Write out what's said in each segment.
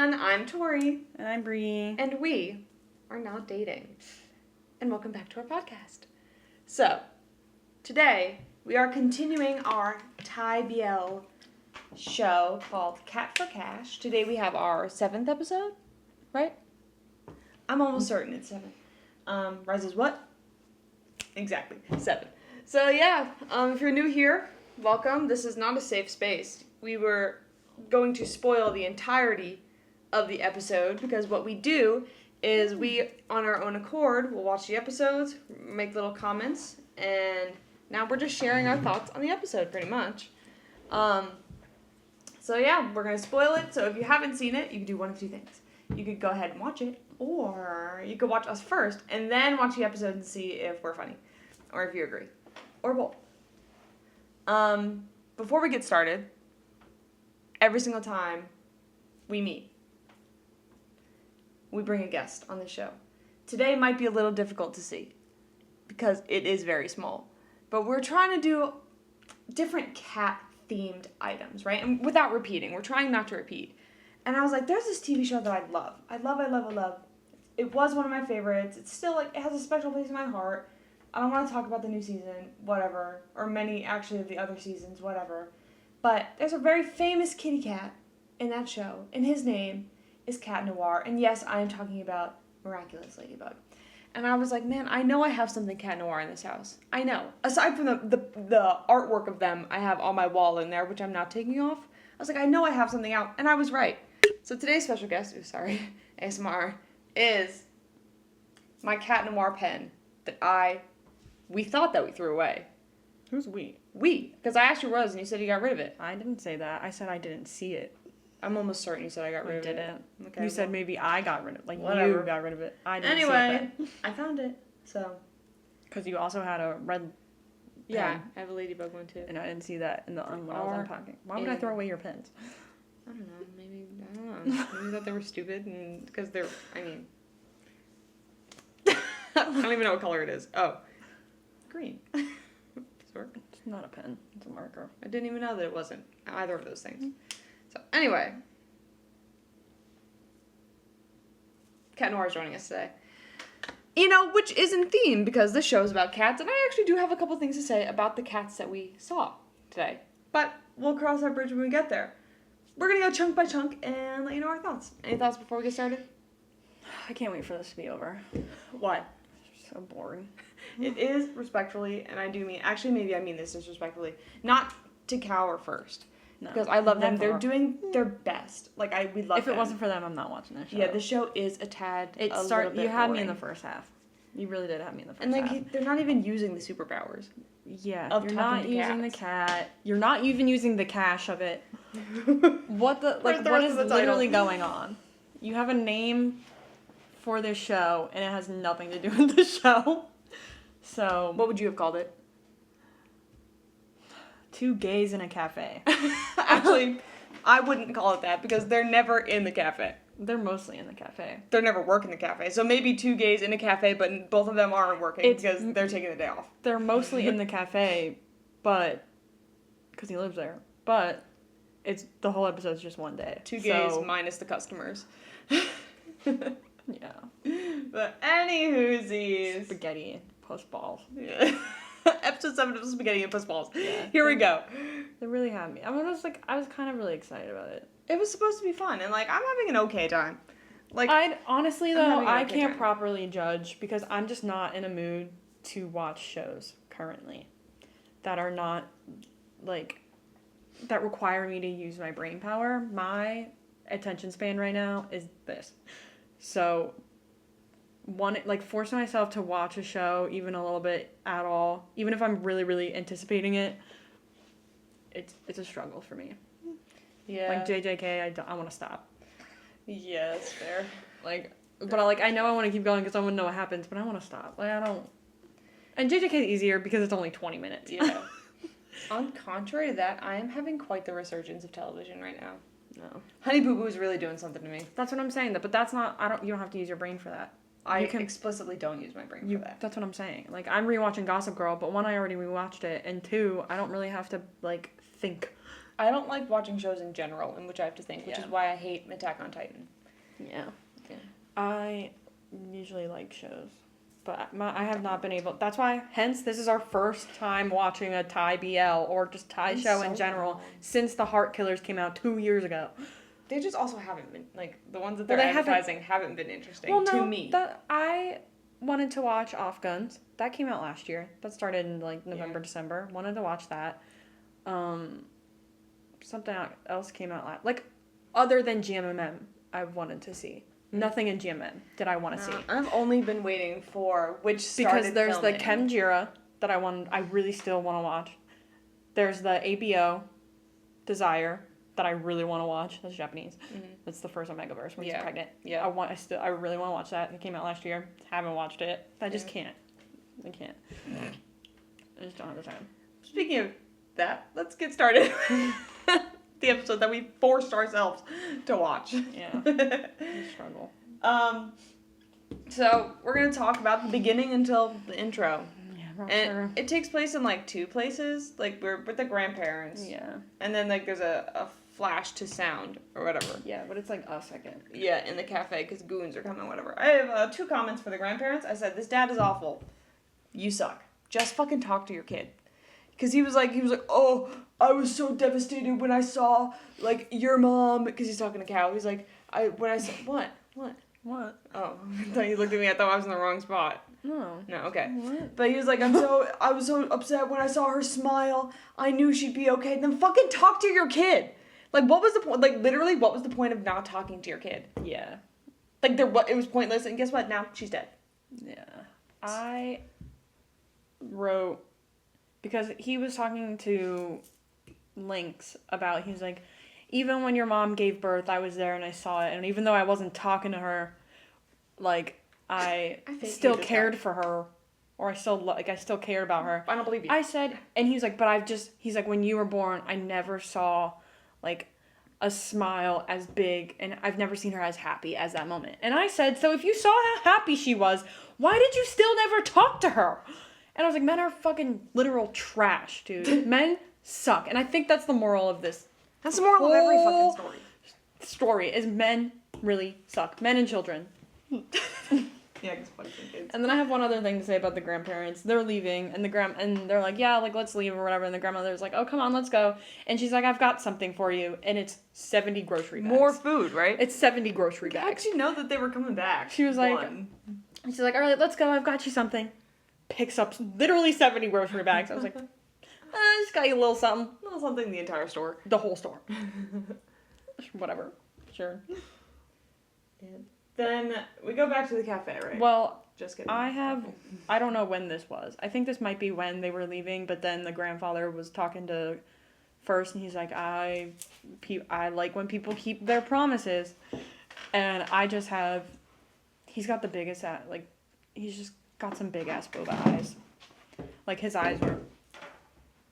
everyone, I'm Tori. And I'm Bree. And we are now dating. And welcome back to our podcast. So, today we are continuing our Thai BL show called Cat for Cash. Today we have our 7th episode, right? I'm almost certain it's 7. Rises what? Exactly, 7. So yeah, if you're new here, welcome. This is not a safe space. We were going to spoil the entirety of the episode because what we do is we, on our own accord, will watch the episodes, make little comments, and now we're just sharing our thoughts on the episode pretty much. So yeah, we're going to spoil it. So if you haven't seen it, you can do one of two things. You could go ahead and watch it, or you could watch us first and then watch the episode and see if we're funny or if you agree, or both. Before we get started, every single time we meet, we bring a guest on the show. Today might be a little difficult to see because it is very small, but we're trying to do different cat-themed items, right? And without repeating, we're trying not to repeat. And I was like, there's this TV show that I love. I love. It was one of my favorites. It's still, it has a special place in my heart. I don't want to talk about the new season, whatever, or many, actually, of the other seasons, whatever. But there's a very famous kitty cat in that show, and his name is Cat Noir. And yes, I am talking about Miraculous Ladybug. And I was like, man, I know I have something Cat Noir in this house. I know. Aside from the artwork of them I have on my wall in there, which I'm not taking off, I was like, I know I have something out, and I was right. So today's special guest, ASMR, is my Cat Noir pen that we thought that we threw away. Who's we? We, because I asked you Rose and you said you got rid of it. I didn't say that. I said I didn't see it. I'm almost certain you said I got rid of it. I didn't. Okay, you said maybe I got rid of it. Like, whatever. You got rid of it. I didn't anyway, see it. I found it, so. Because you also had a red pen. Yeah, I have a ladybug one too. And I didn't see that when I was unpacking. Why would I throw away your pens? I don't know. Maybe I thought they were stupid and because they're, I don't even know what color it is. Oh, green. It's not a pen. It's a marker. I didn't even know that it wasn't either of those things. So, anyway. Cat Noir is joining us today. You know, which is in theme because this show is about cats, and I actually do have a couple things to say about the cats that we saw today. But we'll cross that bridge when we get there. We're going to go chunk by chunk and let you know our thoughts. Any thoughts before we get started? I can't wait for this to be over. Why? It's so boring. It is respectfully, and I do mean, actually maybe I mean this disrespectfully, not to cower first. No, because I love them. They're doing their best. We love them. If it wasn't for them, I'm not watching this show. Yeah, the show is a tad a little bit You had boring. me in the first half. You really did have me in the first half. And they're not even using the superpowers. Yeah, you're not using the cat. You're not even using the cash of it. What is literally going on? You have a name for this show, and it has nothing to do with the show. So, what would you have called it? Two gays in a cafe. Actually, I wouldn't call it that because they're never in the cafe. They're mostly in the cafe. They're never working the cafe. So maybe two gays in a cafe, but both of them aren't working because they're taking the day off. They're mostly in the cafe, but because he lives there. But the whole episode's just one day. Two gays minus the customers. Yeah. But anywhoosies. Spaghetti plus balls. Yeah. Episode 7 of Spaghetti and Plus Balls. Yeah. Here we go. They really had me. I was kind of really excited about it. It was supposed to be fun, and I'm having an okay time. I can't properly judge because I'm just not in a mood to watch shows currently that are not that require me to use my brain power. My attention span right now is this. So forcing myself to watch a show even a little bit at all, even if I'm really, really anticipating it, it's a struggle for me. Yeah. JJK, I want to stop. Yeah, that's fair. But I know I want to keep going because I want to know what happens, but I want to stop. I don't. And JJK is easier because it's only 20 minutes. Yeah. On contrary to that, I am having quite the resurgence of television right now. No. Honey Boo Boo is really doing something to me. That's what I'm saying. But that's not. You don't have to use your brain for that. I explicitly don't use my brain for that. That's what I'm saying. I'm rewatching Gossip Girl, but one, I already rewatched it, and two, I don't really have to think I don't like watching shows in general, in which I have to think, which is why I hate Attack on Titan. Yeah. I usually like shows, but I have not been able. That's why, hence, this is our first time watching a Thai BL or just Thai show in general since the Heart Killers came out 2 years ago. They just also haven't been, like, the ones that they're advertising haven't been interesting to me. I wanted to watch Off Guns. That came out last year. That started in, like, November, December. Wanted to watch that. Something else came out like, other than GMM, I wanted to see. Nothing in GMM did I want to see. I've only been waiting for which started because there's filming. the Chemjira that I really still want to watch. There's the ABO Desire that I really want to watch. That's Japanese. Mm-hmm. That's the first Omegaverse when she's pregnant. Yeah. I really want to watch that. It came out last year. Haven't watched it. I just can't. I can't. I just don't have the time. Speaking of that, let's get started. The episode that we forced ourselves to watch. Yeah. We struggle. So we're gonna talk about the beginning until the intro. Yeah, and it takes place in like 2 places. Like we're with the grandparents. Yeah. And then like there's a flash to sound or whatever. Yeah, but it's like a second. Yeah, in the cafe because goons are coming, whatever. I have 2 comments for the grandparents. I said, this dad is awful. You suck. Just fucking talk to your kid. Because he was like, oh, I was so devastated when I saw, like, your mom, because he's talking to Cal. He's like, when I saw, what? What? Oh, I thought you looked at me, I thought I was in the wrong spot. No. No, okay. What? But he was like, I was so upset when I saw her smile. I knew she'd be okay. Then fucking talk to your kid. Like, what was the point, like, literally, what was the point of not talking to your kid? Yeah. Like, it was pointless, and guess what? Now she's dead. Yeah. I wrote... Because he was talking to Lynx about, he was like, even when your mom gave birth, I was there and I saw it. And even though I wasn't talking to her, like, I still cared for her. Or I still cared about her. I don't believe you. I said, and he was like, he's like, when you were born, I never saw, like, a smile as big. And I've never seen her as happy as that moment. And I said, so if you saw how happy she was, why did you still never talk to her? And I was like, men are fucking literal trash, dude. Men suck. And I think that's the moral of this. That's the moral of every fucking story. Is men really suck. Men and children. Yeah, because fucking kids. And then I have one other thing to say about the grandparents. They're leaving, and and they're like, yeah, like, let's leave or whatever. And the grandmother's like, oh, come on, let's go. And she's like, I've got something for you. And it's 70 grocery bags. More food, right? It's 70 grocery bags. How did you know that they were coming back? She was like, she's like, all right, let's go. I've got you something. Picks up literally 70 grocery bags. I was like, I just got you a little something. A little something, the entire store. The whole store. Whatever. Sure. Yeah. Then we go back to the cafe, right? Well, just kidding. I don't know when this was. I think this might be when they were leaving, but then the grandfather was talking to first, and he's like, I like when people keep their promises. And I just he's got the biggest, he's just got some big ass boba eyes. Like his eyes were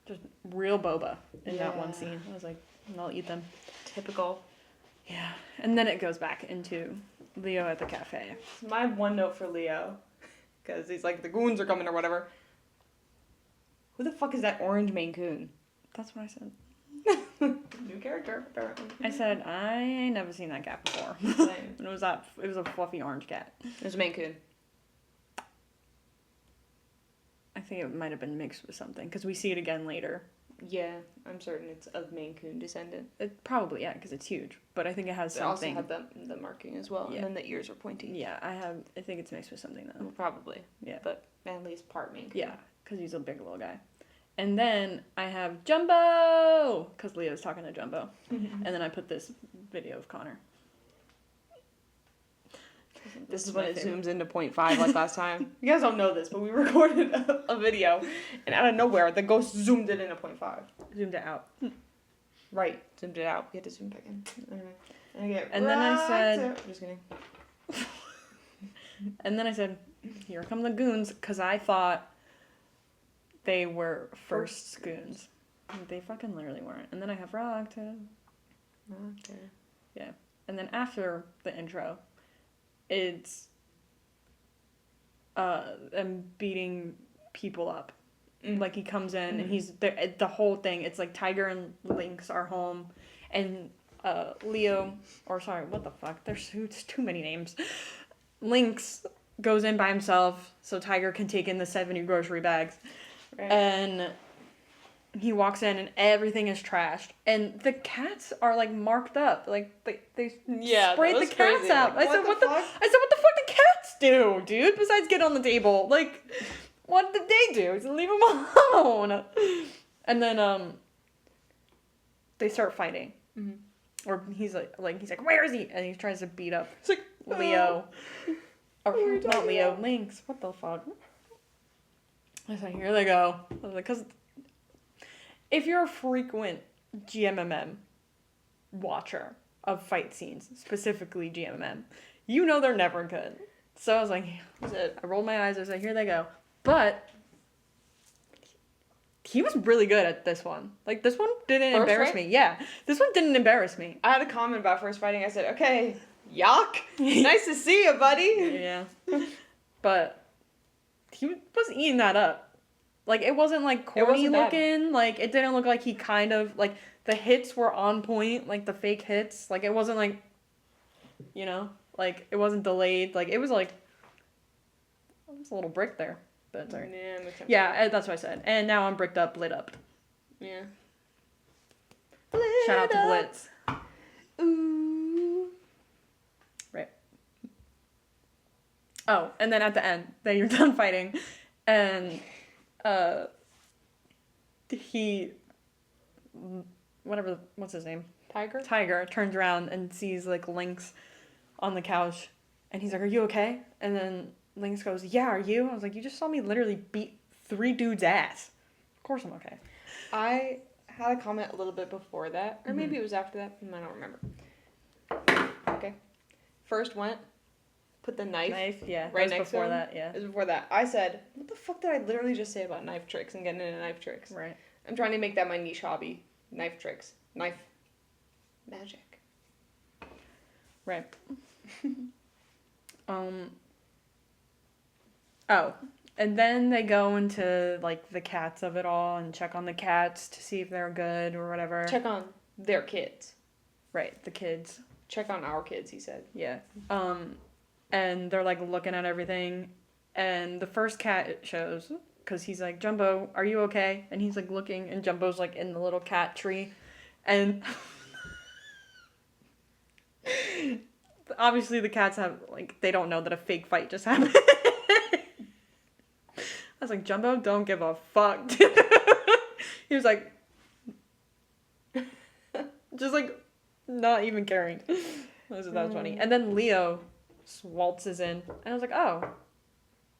just real boba in that one scene. I was like, I'll eat them. Typical. Yeah. And then it goes back into Leo at the cafe. My one note for Leo, because he's like, the goons are coming or whatever. Who the fuck is that orange Maine Coon? That's what I said. New character, apparently. I said, I ain't never seen that cat before. Same. And it was a fluffy orange cat. It was a Maine Coon. I think it might have been mixed with something, because we see it again later. Yeah, I'm certain it's of Maine Coon descendant. It probably, yeah, because it's huge. But I think it has something. It also had the marking as well, and then the ears are pointy. Yeah, I think it's mixed with something, though. Probably. Yeah. But at least part Maine Coon. Yeah, because he's a big little guy. And then I have Jumbo, because Leo's talking to Jumbo. And then I put this video of Connor. This is when it zooms into 0.5 like last time. You guys don't know this, but we recorded a video, and out of nowhere, the ghost zoomed it into 0.5. Zoomed it out. Right. Zoomed it out. We had to zoom back in. Okay. And then I said... Just kidding. And then I said, here come the goons, because I thought they were first goons. They fucking literally weren't. And then I have Rocktail. Yeah. And then after the intro... It's them beating people up Like, he comes in, and he's, the whole thing, it's like Tiger and Lynx are home, and Leo, or sorry, what the fuck, there's too many names. Lynx goes in by himself, so Tiger can take in the 70 grocery bags. Right. And he walks in, and everything is trashed. And the cats are, like, marked up. Like, they sprayed the cats crazy. Out. Like, I said, what the fuck do cats do, dude? Besides get on the table. Like, what did they do? Just leave them alone. And then, they start fighting. Mm-hmm. Or he's like, where is he? And he tries to beat up Leo. Or not Leo, about? Lynx. What the fuck? I was like, here they go. I was like, because if you're a frequent GMMM watcher of fight scenes, specifically GMMM, you know they're never good. So I was like, I rolled my eyes. I was like, here they go. But he was really good at this one. Like, this one didn't embarrass me. Yeah, this one didn't embarrass me. I had a comment about first fighting. I said, okay, yuck. Nice to see you, buddy. Yeah. But he was eating that up. Like, it wasn't, like, corny looking. Like, it didn't look like he kind of, like, the hits were on point. Like, the fake hits. Like, it wasn't, like, you know? Like, it wasn't delayed. Like, it was, like, it was a little brick there. But sorry. Yeah, that's what I said. And now I'm bricked up, lit up. Yeah. Shout out to Blitz. Ooh. Right. Oh, and then at the end, then you're done fighting, and what's his name? Tiger turns around and sees, like, Lynx on the couch, and he's like, are you okay? And then Lynx goes, yeah, are you? I was like, you just saw me literally beat 3 dudes' ass. Of course I'm okay. I had a comment a little bit before that, or maybe it was after that. I don't remember. Okay. First went, put the knife yeah, right next before to him. That, yeah. It was before that. I said, what the fuck did I literally just say about knife tricks and getting into knife tricks? Right. I'm trying to make that my niche hobby. Knife tricks. Knife magic. Right. Oh, and then they go into, like, the cats of it all and check on the cats to see if they're good or whatever. Check on their kids. Right, the kids. Check on our kids, he said. Yeah. And they're, like, looking at everything, and the first cat it shows, because he's like, Jumbo, are you okay? And he's, like, looking, and Jumbo's, like, in the little cat tree, and obviously the cats have, like, they don't know that a fake fight just happened. I was like, Jumbo, don't give a fuck. He was like, just, like, not even caring. That was funny. And then Leo waltzes in, and I was like, oh,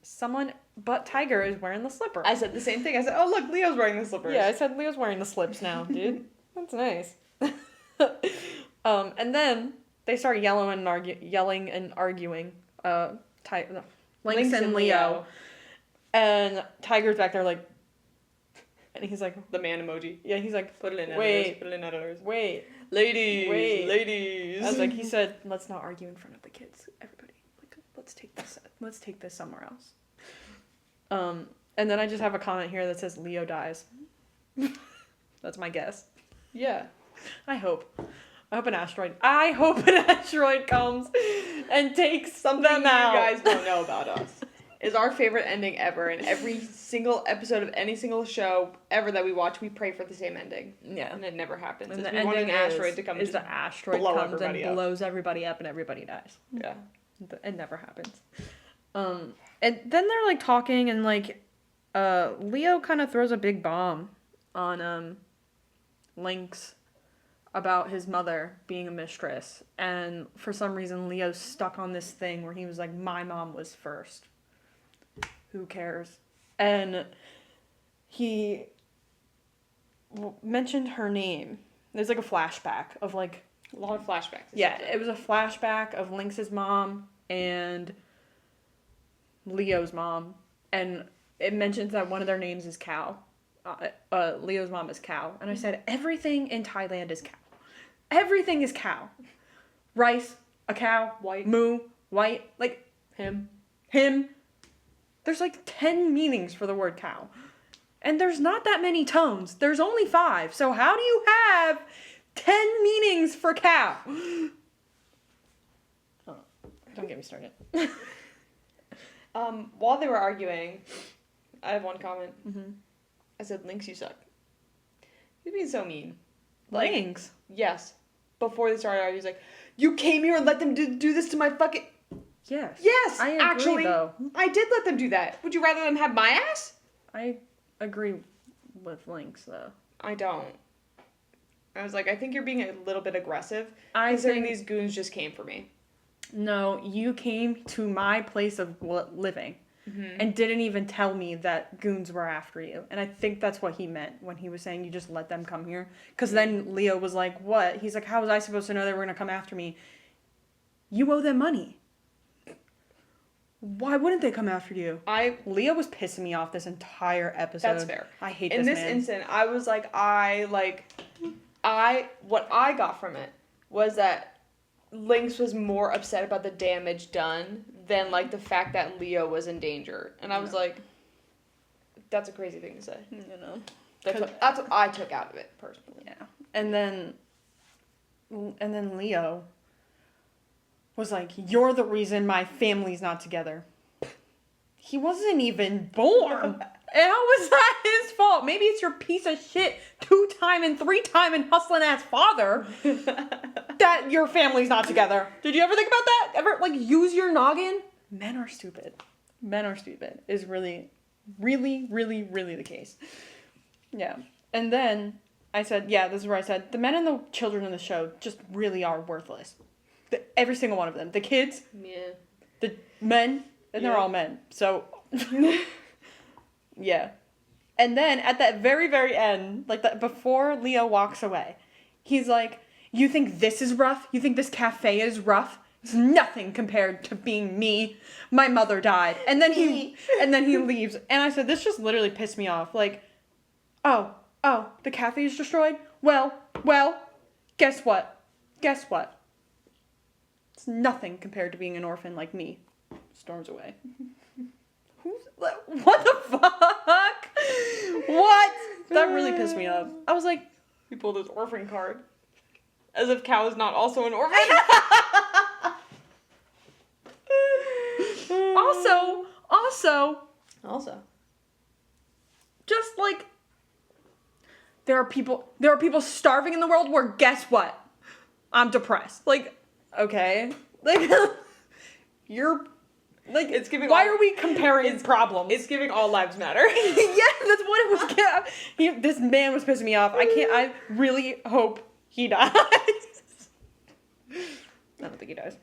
someone but Tiger is wearing the slipper. I said the same thing. I said, oh, look, Leo's wearing the slippers. Yeah, I said Leo's wearing the slips now, dude. That's nice. And then they start yelling and arguing. Lynx and Leo. And Tiger's back there, like, and he's like, the man emoji. Yeah, he's like, put it in wait, put it in editors. Wait, ladies. I was like, he said, let's not argue in front of the kids, everybody. Like, let's take this somewhere else. And then I just have a comment here that says Leo dies. That's my guess. Yeah. I hope an asteroid comes and takes something them out. You guys don't know about us. Is our favorite ending ever. In every single episode of any single show ever that we watch, we pray for the same ending. Yeah. And it never happens. And the ending asteroid to come is the asteroid comes and blows everybody up and everybody dies. Yeah. It never happens. And then they're, like, talking, and, like, Leo kind of throws a big bomb on Lynx about his mother being a mistress. And for some reason, Leo's stuck on this thing where he was like, my mom was first. Who cares? And he mentioned her name. There's, like, a flashback of, like... A lot of flashbacks. Yeah, it was a flashback of Lynx's mom and Leo's mom. And it mentions that one of their names is Cow. Leo's mom is Cow. And I said, everything in Thailand is cow. Everything is cow. Rice, a cow, white, moo, white, like, him. There's, like, 10 meanings for the word cow. And there's not that many tones. There's only 5. So how do you have 10 meanings for cow? Oh, don't get me started. While they were arguing, I have one comment. Mm-hmm. I said, Lynx, you suck. He's being so mean. Lynx? Yes. Before they started arguing, he's like, you came here and let them do this to my fucking... Yes. Yes, I agree, actually, though. I did let them do that. Would you rather them have my ass? I agree with Lynx, though. I don't. I was like, I think you're being a little bit aggressive. I think these goons just came for me. No, you came to my place of living and didn't even tell me that goons were after you. And I think that's what he meant when he was saying you just let them come here. Because then Leo was like, what? He's like, how was I supposed to know they were going to come after me? You owe them money. Why wouldn't they come after you? Leo was pissing me off this entire episode. That's fair. I hate this man. In this instant, I was like, what I got from it was that Lynx was more upset about the damage done than, like, the fact that Leo was in danger. And I was like, that's a crazy thing to say. You know. That's what I took out of it, personally. Yeah. And then Leo was like, you're the reason my family's not together. He wasn't even born. How was that his fault? Maybe it's your piece of shit 2-time and 3-time and hustling ass father that your family's not together. Did you ever think about that? Ever, like, use your noggin? Men are stupid. Men are stupid is really, really, really, really the case. Yeah. And then I said, yeah, this is where I said, the men and the children in the show just really are worthless. Every single one of them. The kids. Yeah. The men. And they're all men. So... Yeah. And then at that very, very end, like that before Leo walks away, he's like, you think this is rough? You think this cafe is rough? It's nothing compared to being me. My mother died. And then he leaves. And I said, this just literally pissed me off. Like, oh, the cafe is destroyed? Well, guess what? It's nothing compared to being an orphan like me. Storms away. What the fuck? What? That really pissed me off. I was like, he pulled his orphan card. As if Cal is not also an orphan. Also. Just like, there are people starving in the world where guess what? I'm depressed. Like, okay. Like, you're... Like, it's giving. Why are we comparing problems? It's giving all lives matter. Yeah, that's what it was. This man was pissing me off. I really hope he dies. I don't think he dies,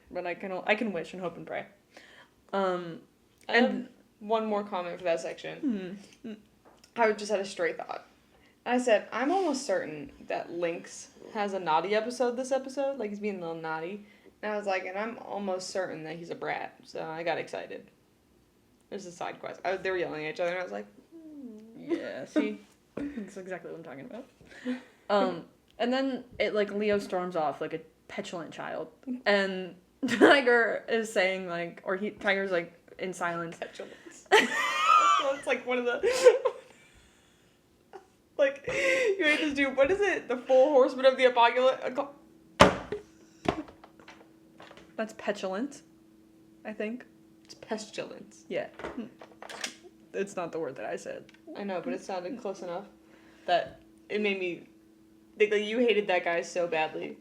but I can wish and hope and pray. And one more comment for that section. Mm-hmm. I just had a stray thought. I said, I'm almost certain that Lynx has a naughty episode this episode. Like, he's being a little naughty. And I was like, and I'm almost certain that he's a brat. So I got excited. There's a side quest. They were yelling at each other, and I was like, yeah, see? That's exactly what I'm talking about. And then Leo storms off like a petulant child. And Tiger is saying, like, Tiger's, like, in silence. Petulance. It's like one of the... like, you hate this dude. What is it? The 4 horsemen of the apocalypse? That's petulant, I think. It's pestilence. Yeah. It's not the word that I said. I know, but it sounded close enough that it made me think that you hated that guy so badly.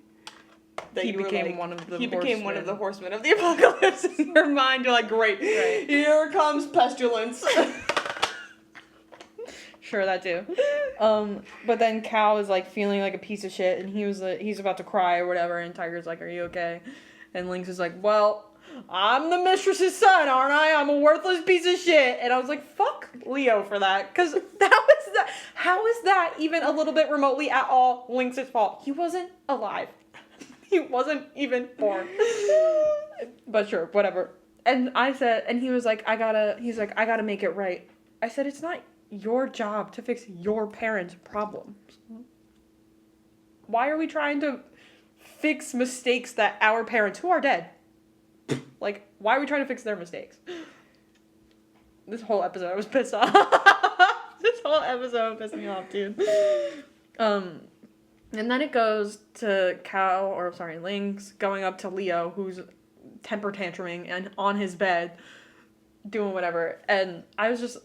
That he became one of the horsemen of the apocalypse in your mind. You're like, great. Here comes pestilence. Sure, that too. But then Cal is like feeling like a piece of shit, and he's about to cry or whatever, and Tiger's like, are you okay? And Lynx is like, well, I'm the mistress's son, aren't I? I'm a worthless piece of shit. And I was like, fuck Leo for that. Because how is that even a little bit remotely at all Lynx's fault? He wasn't alive. He wasn't even born. But sure, whatever. And I said, and he was like, I gotta make it right. I said, it's not your job to fix your parents' problems. Why are we trying to fix mistakes that our parents, who are dead, like, why are we trying to fix their mistakes? This whole episode I was pissed off. whole episode pissed me off, dude. And then it goes to Lynx going up to Leo, who's temper tantruming and on his bed doing whatever. And I was just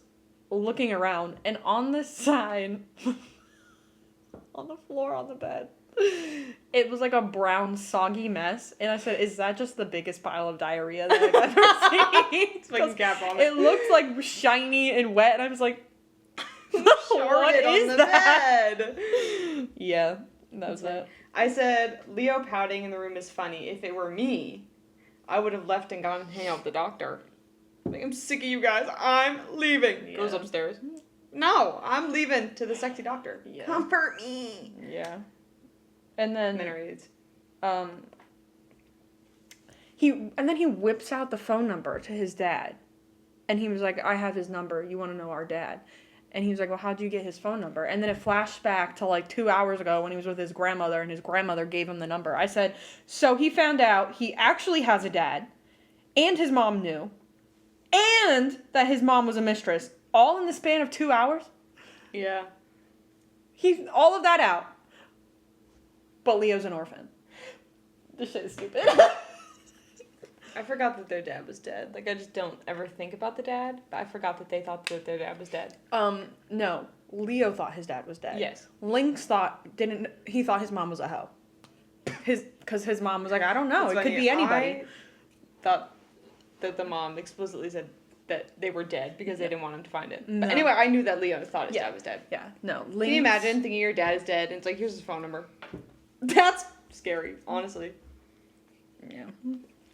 looking around, and on the side, on the floor on the bed, it was like a brown soggy mess. And I said, is that just the biggest pile of diarrhea that I've ever seen? It's like cat vomit. It looked like shiny and wet, and I was like, what is that? Bed. Yeah, that was it. I said, Leo pouting in the room is funny. If it were me, I would have left and gone and hang out with the doctor. Like, I'm sick of you guys. I'm leaving. Yeah. Goes upstairs. No, I'm leaving to the sexy doctor. Yeah. Comfort me. Yeah. And then he whips out the phone number to his dad. And he was like, I have his number. You want to know our dad? And he was like, well, how'd you get his phone number? And then it flashed back to like 2 hours ago when he was with his grandmother, and his grandmother gave him the number. I said, so he found out he actually has a dad, and his mom knew, and that his mom was a mistress, all in the span of 2 hours? Yeah. He all of that out. But Leo's an orphan. This shit is stupid. I forgot that their dad was dead. Like, I just don't ever think about the dad, but I forgot that they thought that their dad was dead. No. Leo thought his dad was dead. Yes. Lynx thought his mom was a hoe. Because his mom was like, I don't know. It could be anybody. I thought that the mom explicitly said that they were dead because they didn't want him to find it. No. But anyway, I knew that Leo thought his dad was dead. Yeah. No. Can you imagine thinking your dad is dead and it's like, here's his phone number? That's scary, honestly. Yeah.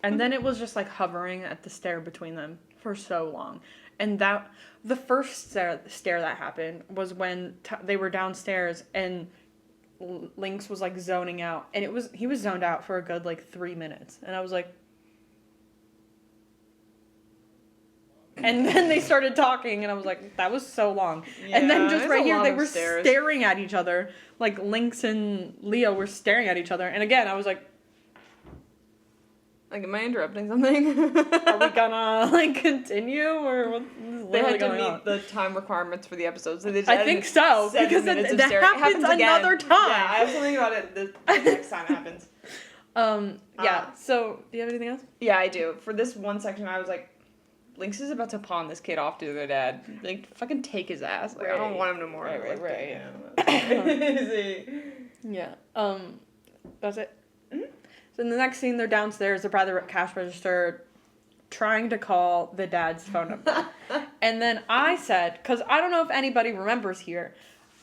And then it was just like hovering at the stair between them for so long. And the first stair that happened was when they were downstairs and Lynx was like zoning out. And he was zoned out for a good like 3 minutes. And I was like... And then they started talking and I was like, that was so long. Yeah, and then just right here, they were staring at each other. Like Lynx and Leo were staring at each other. And again, I was like... Like, am I interrupting something? Are we gonna, like, continue, or what's They had to meet on? the time requirements for the episode, so they just I think so, because that happens another time. Yeah, I have something about it the next time it happens. Yeah, so, do you have anything else? Yeah, I do. For this one section, I was like, Lynx is about to pawn this kid off to their dad. Like, fucking take his ass. Like, I don't want him no more. Right. Yeah. That's it. Mm-hmm. So in the next scene, they're downstairs, they're by the cash register, trying to call the dad's phone number. And then I said, because I don't know if anybody remembers here,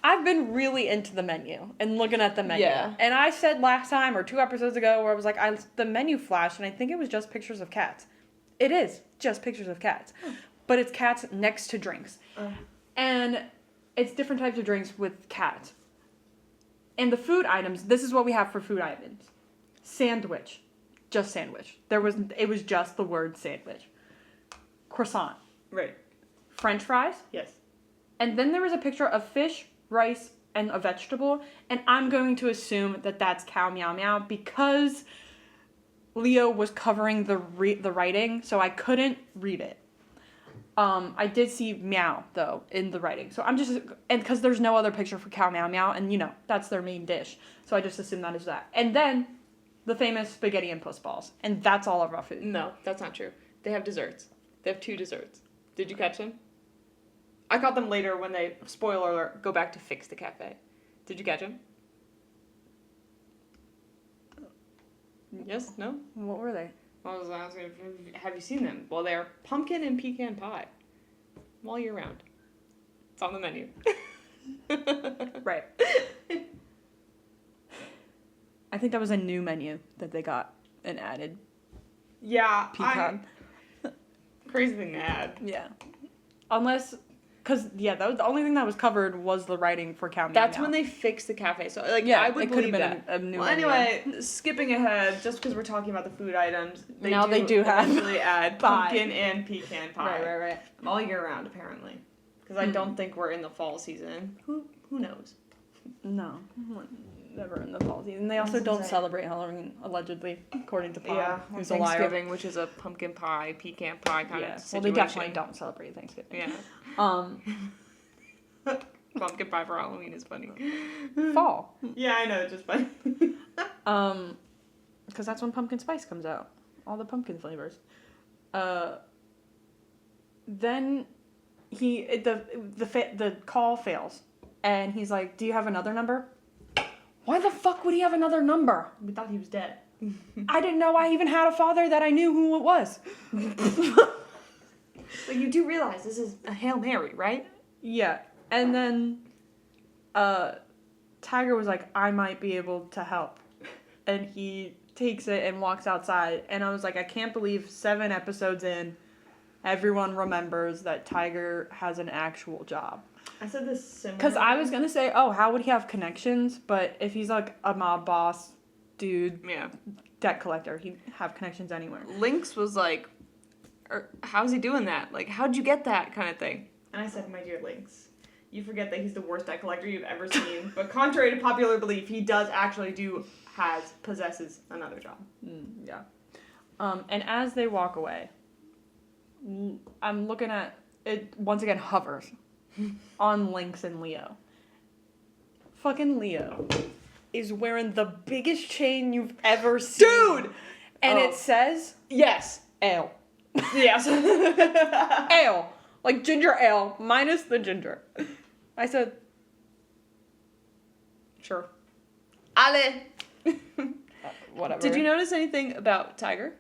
I've been really into the menu and looking at the menu. Yeah. And I said last time, or 2 episodes ago, where I was like, the menu flashed, and I think it was just pictures of cats. It is just pictures of cats. But it's cats next to drinks. And it's different types of drinks with cats. And the food items, this is what we have for food items. Sandwich. Just sandwich. It was just the word sandwich. Croissant. Right. French fries. Yes. And then there was a picture of fish, rice, and a vegetable. And I'm going to assume that that's cow meow meow because Leo was covering the writing, so I couldn't read it. I did see meow, though, in the writing. So I'm just... And because there's no other picture for cow meow meow, and, that's their main dish. So I just assumed that is that. And then... the famous spaghetti and puss balls. And that's all of our food. No, that's not true. They have desserts. They have 2 desserts. Did you catch them? I caught them later when they, spoiler alert, go back to fix the cafe. Did you catch them? Yes? No? What were they? I was asking, have you seen them? Well, they're pumpkin and pecan pie. All year round. It's on the menu. Right. I think that was a new menu that they got and added. Yeah. Pecan. Crazy thing to add. Yeah. Unless... Because, that was the only thing that was covered was the writing for cow meow. That's when they fixed the cafe. So, I would believe that. A new well, menu. anyway, skipping ahead, just because we're talking about the food items, they do actually add pumpkin and pecan pie. Right. All year round, apparently. Because I don't think we're in the fall season. Who knows? No. Never in the fall season. They also don't celebrate Halloween, allegedly, according to Pop. Yeah, who's Thanksgiving, which is a pumpkin pie, pecan pie kind of situation. Well, they definitely don't celebrate Thanksgiving. Yeah. Pumpkin pie for Halloween is funny. Fall. Yeah, I know, it's just funny. Because that's when pumpkin spice comes out. All the pumpkin flavors. Then the call fails. And he's like, do you have another number? Why the fuck would he have another number? We thought he was dead. I didn't know I even had a father that I knew who it was. But you do realize this is a Hail Mary, right? Yeah. And then Tiger was like, I might be able to help. And he takes it and walks outside. And I was like, I can't believe 7 episodes in, everyone remembers that Tiger has an actual job. I said this similar. Because I was going to say, oh, how would he have connections? But if he's like a mob boss dude, debt collector, he'd have connections anywhere. Lynx was like, how's he doing that? Like, how'd you get that kind of thing? And I said, my dear Lynx, you forget that he's the worst debt collector you've ever seen. But contrary to popular belief, he does actually possesses another job. Yeah. And as they walk away, I'm looking at it, once again, hovers on Lynx and Leo. Fucking Leo is wearing the biggest chain you've ever seen. Dude! And it says... Yes. Ale. Yes. Ale. Like ginger ale, minus the ginger. I said... Sure. Ale. Whatever. Did you notice anything about Tiger?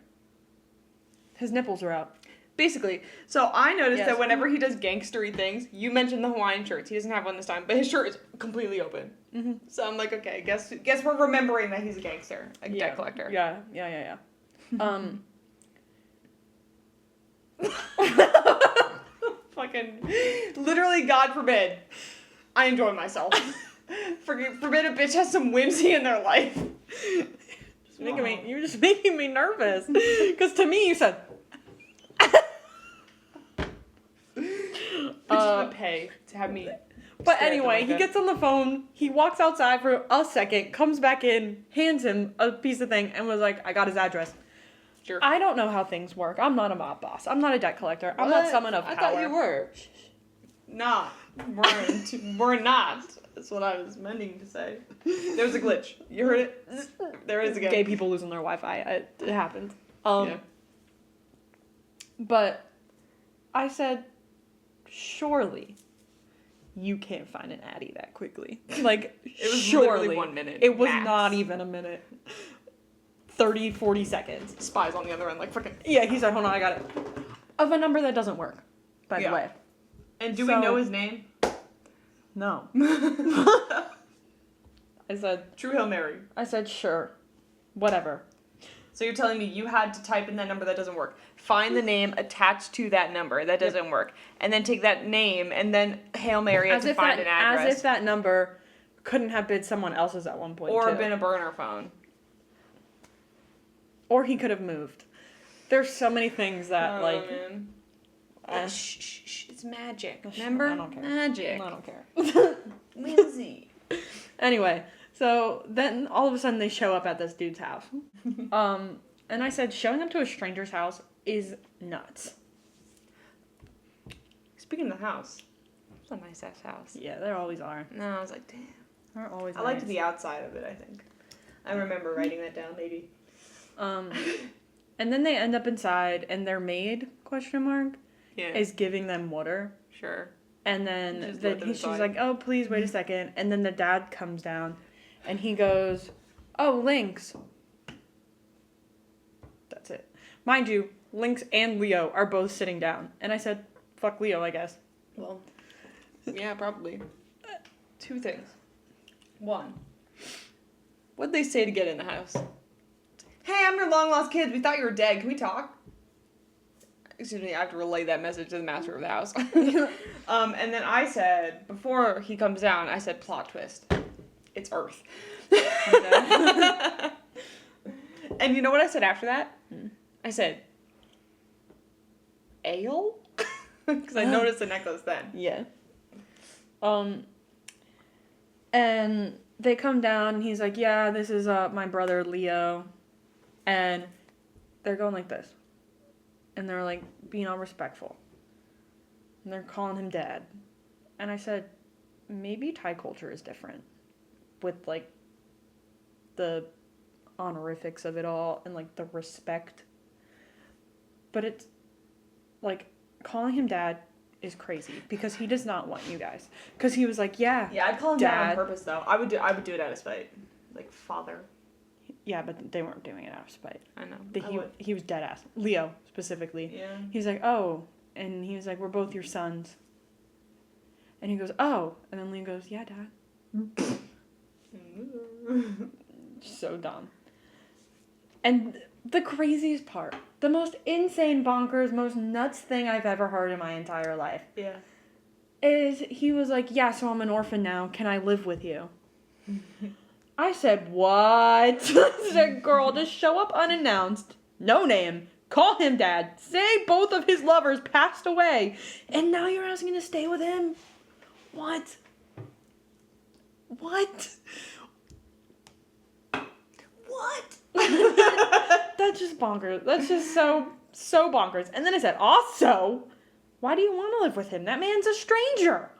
His nipples are out. Basically. So I noticed that whenever he does gangstery things, you mentioned the Hawaiian shirts. He doesn't have one this time, but his shirt is completely open. Mm-hmm. So I'm like, okay, guess we're remembering that he's a gangster, a debt collector. Yeah. Fucking, literally, God forbid, I enjoy myself. Forbid a bitch has some whimsy in their life. You're just making me nervous. Because to me, you said... Bitches would pay to have me. But anyway, he gets on the phone, he walks outside for a second, comes back in, hands him a piece of thing, and was like, I got his address. Sure. I don't know how things work. I'm not a mob boss. I'm not a debt collector. I'm not someone of power. I thought you were. Not. We're not. That's what I was meaning to say. There was a glitch. You heard it? There it is again. Gay people losing their Wi-Fi. It happened. But I said, surely you can't find an Addy that quickly. Like, it was surely. literally 1 minute. It was not even a minute. 30, 40 seconds. Spies on the other end, like fucking... Yeah, he said, hold on, I got it. Of a number that doesn't work, by the way. And do we know his name? No. I said... True Hail Mary. I said, sure. Whatever. So you're telling me you had to type in that number that doesn't work, find the name attached to that number that doesn't work, and then take that name and then Hail Mary it to find an address. As if that number couldn't have been someone else's at one point, or too. been a burner phone. Or he could have moved. There's so many things that, man. Shh, it's magic. Remember? I don't care. Magic. I don't care. Whimsy. Anyway, so then all of a sudden they show up at this dude's house. And I said, showing up to a stranger's house is nuts. Speaking of the house, it's a nice ass house. Yeah, there always are. No, I was like, damn. They're always I liked the outside of it, I think. I remember writing that down, maybe. And then they end up inside, and their maid, is giving them water. Sure. And then she's like, oh, please wait a second. And then the dad comes down, and he goes, oh, Lynx. That's it. Mind you, Lynx and Leo are both sitting down. And I said, fuck Leo, I guess. Well, yeah, probably. 2 things. 1, what'd they say to get in the house? Hey, I'm your long-lost kids. We thought you were dead. Can we talk? Excuse me, I have to relay that message to the master of the house. And then I said, before he comes down, I said, plot twist. It's Earth. And you know what I said after that? I said, ale? Because I noticed the necklace then. Yeah. And they come down, and he's like, yeah, this is my brother Leo. And they're going like this. And they're like being all respectful. And they're calling him dad. And I said, maybe Thai culture is different with, like, the honorifics of it all and, like, the respect. But it's, like, calling him dad is crazy because he does not want you guys. Because he was like, yeah, I'd call him dad on purpose, though. I would do it out of spite. Like, father. Yeah, but they weren't doing it out of spite. I know. He was dead ass. Leo, specifically. Yeah. He's like, oh. And he was like, we're both your sons. And he goes, oh. And then Leo goes, yeah, Dad. So dumb. And the craziest part, the most insane, bonkers, most nuts thing I've ever heard in my entire life. Yeah. Is he was like, yeah, so I'm an orphan now. Can I live with you? I said, what? I said, girl, just show up unannounced. No name. Call him dad. Say both of his lovers passed away. And now you're asking to stay with him? What? What? What? That's just bonkers. That's just so bonkers. And then I said, also, why do you want to live with him? That man's a stranger.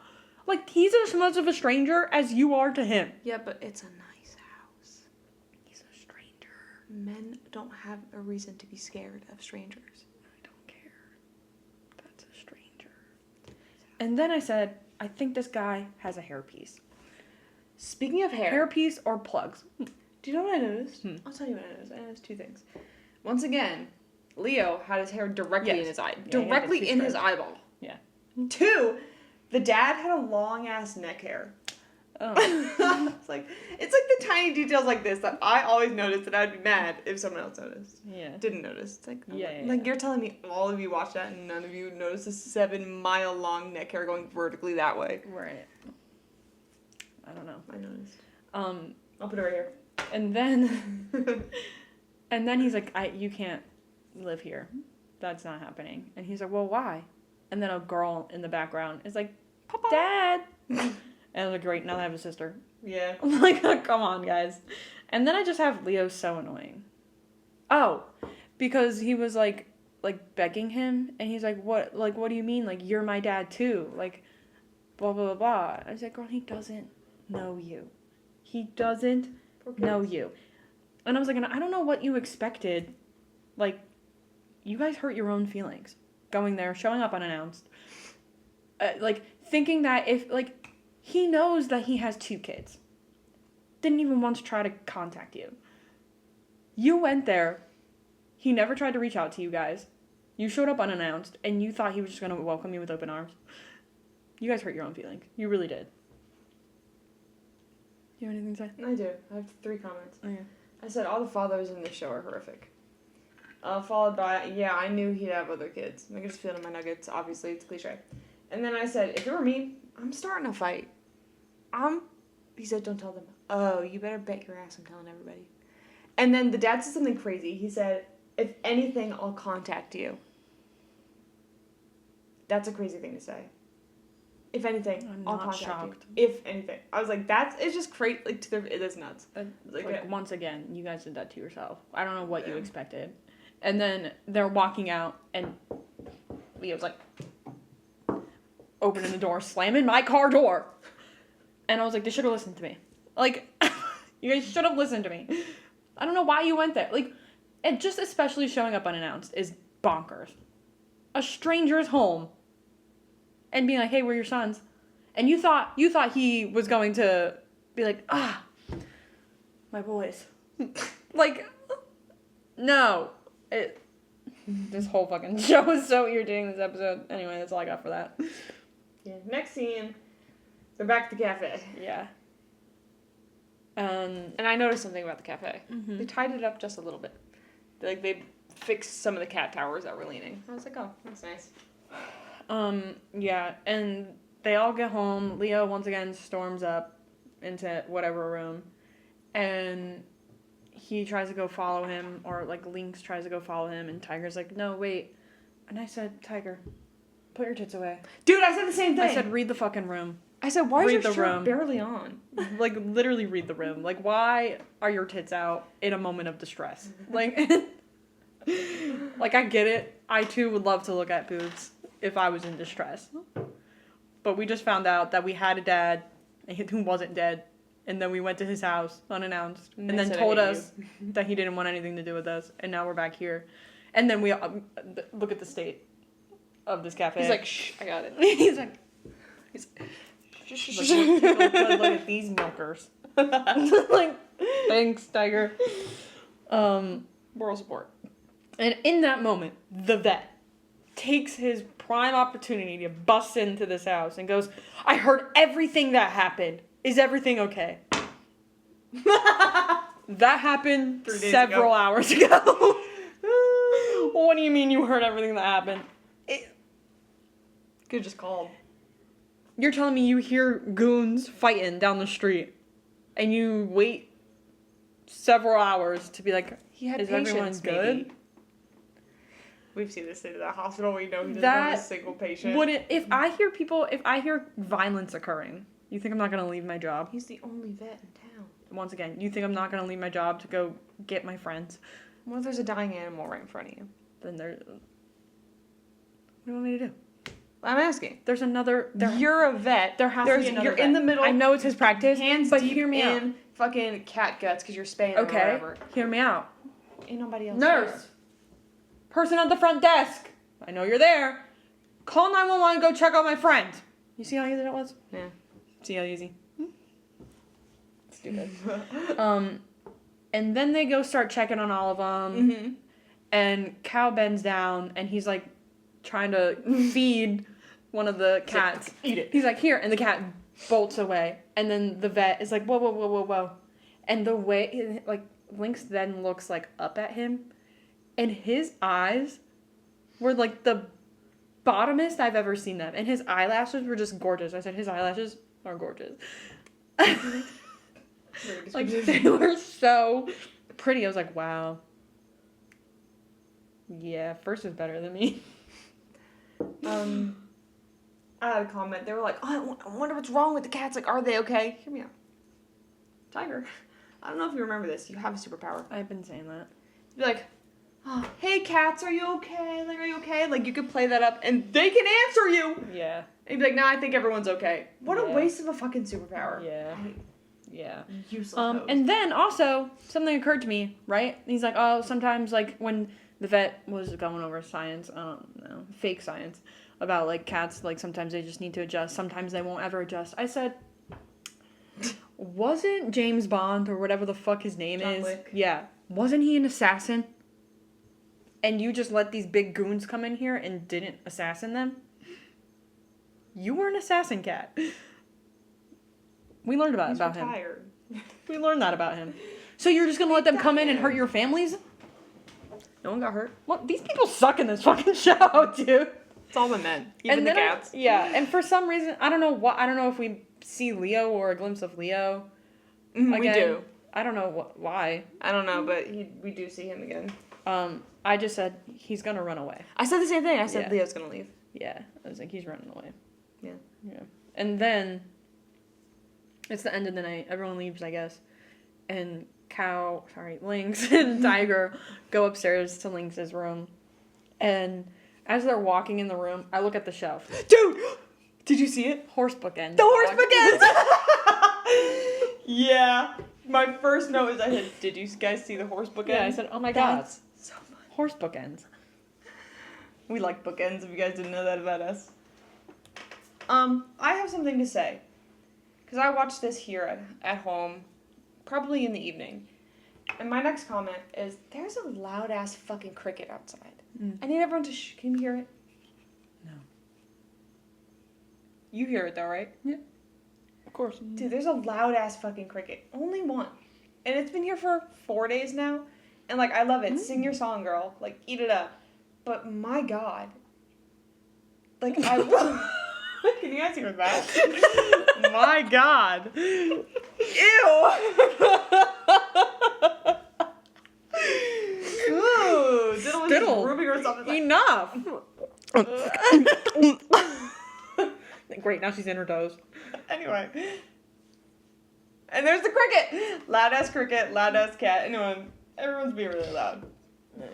Like, he's as much of a stranger as you are to him. Yeah, but it's a nice house. He's a stranger. Men don't have a reason to be scared of strangers. I don't care. That's a stranger. And then I said, I think this guy has a hairpiece. Speaking of hair. Hairpiece or plugs. Do you know what I noticed? I'll tell you what I noticed. I noticed two things. Once again, Leo had his hair directly in his eye. Directly in his eyeball. Yeah. 2, the dad had a long-ass neck hair. Oh. It's like the tiny details like this that I always noticed, and I'd be mad if someone else noticed. Yeah. Didn't notice. It's like, yeah. You're telling me all of you watched that and none of you noticed a 7-mile-long neck hair going vertically that way. Right. I don't know. I noticed. I'll put it right here. And then he's like, you can't live here. That's not happening. And he's like, well, why? And then a girl in the background is like, Papa. Dad. And I'm like, great, now I have a sister. Yeah. I'm like, oh, come on, guys. And then I just have Leo so annoying. Oh, because he was like begging him, and he's like, what do you mean? Like, you're my dad too. Like, blah, blah, blah, blah. I was like, girl, he doesn't know you. He doesn't know you. And I was like, I don't know what you expected. Like, you guys hurt your own feelings. Going there, showing up unannounced. Thinking that if, he knows that he has 2 kids. Didn't even once try to contact you. You went there. He never tried to reach out to you guys. You showed up unannounced, and you thought he was just going to welcome you with open arms. You guys hurt your own feelings. You really did. You have anything to say? I do. I have 3 comments. Okay. I said all the fathers in this show are horrific. Followed by, yeah, I knew he'd have other kids. I could just feel it in my nuggets. Obviously, it's cliche. And then I said, if it were me, I'm starting a fight. He said, don't tell them. Oh, you better bet your ass I'm telling everybody. And then the dad said something crazy. He said, if anything, I'll contact you. That's a crazy thing to say. If anything, I'll contact you. If anything. I was like, it's just crazy. It is nuts. Once again, you guys did that to yourself. I don't know what you expected. And then they're walking out, and Leo's like, opening the door, slamming my car door. And I was like, they should have listened to me. You guys should have listened to me. I don't know why you went there. And just especially showing up unannounced is bonkers. A stranger's home. And being like, hey, we're your sons. And you thought he was going to be like, my boys. No. This whole fucking show is so irritating, this episode. Anyway, that's all I got for that. Yeah. Next scene, they're back at the cafe. Yeah. And I noticed something about the cafe. Mm-hmm. They tied it up just a little bit. They fixed some of the cat towers that were leaning. I was like, oh, that's nice. Yeah, and they all get home. Leo once again storms up into whatever room, and he tries to go follow him, or Lynx tries to go follow him, and Tiger's like, no, wait. And I said, Tiger, put your tits away. Dude, I said the same thing. I said, read the fucking room. I said, why is your shirt barely on? Literally read the room. Why are your tits out in a moment of distress? I get it. I, too, would love to look at boobs if I was in distress. But we just found out that we had a dad who wasn't dead. And then we went to his house unannounced, and then said, told "I hate us that he didn't want anything to do with us. And now we're back here, and then we look at the state of this cafe. He's like, shh, I got it. he's like, look at these milkers. Like, thanks, Tiger. Moral support. And in that moment, the vet takes his prime opportunity to bust into this house and goes, I heard everything that happened. Is everything okay? That happened several hours ago. What do you mean you heard everything that happened? Could just called. You're telling me you hear goons fighting down the street and you wait several hours to be like, is everyone good? Maybe. We've seen this in the hospital. We know he doesn't have a single patient. If I hear violence occurring, you think I'm not going to leave my job? He's the only vet in town. Once again, you think I'm not going to leave my job to go get my friends? What if there's a dying animal right in front of you? Then what do you want me to do? I'm asking. There's another... You're a vet. There has to be another You're vet. in the middle. I know it's his practice, hands but deep hear me out. in fucking cat guts because you're spaying or whatever. Hear me out. Ain't nobody else Nurse. there. Person at the front desk. I know you're there. Call 911 and go check on my friend. You see how easy that was? Yeah. See how easy? Stupid. And then they go start checking on all of them. Mm-hmm. And Cal bends down and he's like trying to feed one of the cats. Like, eat it. He's like, here. And the cat bolts away. And then the vet is like, whoa, whoa, whoa, whoa, whoa. And the way, like, Lynx then looks like up at him. And his eyes were like the bottomest I've ever seen them. And his eyelashes were just gorgeous. I said his eyelashes are gorgeous. Like, they were so pretty. I was like, wow. Yeah, first is better than me. I had a comment. They were like, oh, I wonder what's wrong with the cats. Like, are they okay? Hear me out. Tiger, I don't know if you remember this. You have a superpower. I've been saying that. Be like, oh, hey cats, are you okay? Like, are you okay? Like, you could play that up and they can answer you. Yeah. And you'd be like, nah, I think everyone's okay. What a Yeah. waste of a fucking superpower. Yeah. Yeah. Useless. And then also, something occurred to me, right? He's like, oh, sometimes, like, when the vet was going over science, I don't know, fake science, about, like, cats, like, sometimes they just need to adjust. Sometimes they won't ever adjust. I said, wasn't James Bond, or whatever the fuck his name is? Wick. Yeah. Wasn't he an assassin? And you just let these big goons come in here and didn't assassin them? You were an assassin cat. We learned about him. Retired. We learned that about him. So you're just gonna let them come in and hurt your families? No one got hurt. What? These people suck in this fucking show, dude. It's all the men. Even And the then cats. and for some reason, I don't know if we see Leo or a glimpse of Leo. We do. I don't know why. I don't know, but we do see him again. I just said he's gonna run away. I said the same thing. I said Yeah. Leo's gonna leave. Yeah, I was like, he's running away. Yeah. Yeah. And then it's the end of the night. Everyone leaves, I guess. And Lynx and Tiger go upstairs to Lynx's room. And as they're walking in the room, I look at the shelf. Dude! Did you see it? Horse bookends. The horse bookends! Yeah. My first note is I said, did you guys see the horse bookends? Yeah, I said, oh my god. That's so fun. Horse bookends. We like bookends, if you guys didn't know that about us. I have something to say. Because I watched this here at home, probably in the evening. And my next comment is, there's a loud-ass fucking cricket outside. I need everyone to can you hear it? No. You hear it though, right? Yeah. Of course. Dude, there's a loud-ass fucking cricket. Only one. And it's been here for 4 days now. And, like, I love it. Sing your song, girl. Like, eat it up. But, my God. Like, I... Can you guys hear that? My God. Ew. Ooh, Diddle was grooming herself. Like, enough. Great, now she's in her toes. Anyway. And there's the cricket. Loud ass cricket, loud ass cat. Everyone's being really loud. But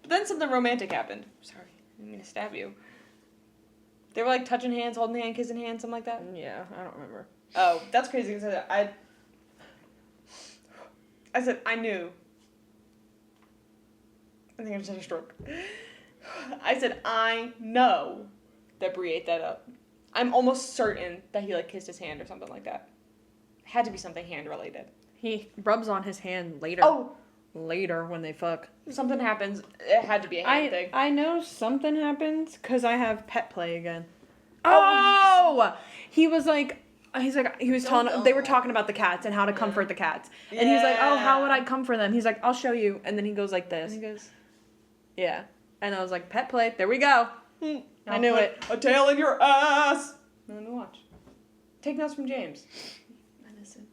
then something romantic happened. Sorry, I didn't mean to stab you. They were like touching hands, holding hand, kissing hands, something like that. Yeah, I don't remember. Oh, that's crazy because I said I knew. I think I just had a stroke. I said I know that Brie ate that up. I'm almost certain that he like kissed his hand or something like that. Had to be something hand related. He rubs on his hand later. Oh, later when they fuck. Something happens. It had to be a hand thing. I know something happens because I have pet play again. Oh! He was like, he was telling, they were talking about the cats and how to comfort the cats. Yeah. And he was like, oh, how would I comfort them? He's like, I'll show you. And then he goes like this. And he goes, yeah. And I was like, pet play. There we go. I knew it. A tail in your ass. Nothing to watch. Take notes from James. Innocent.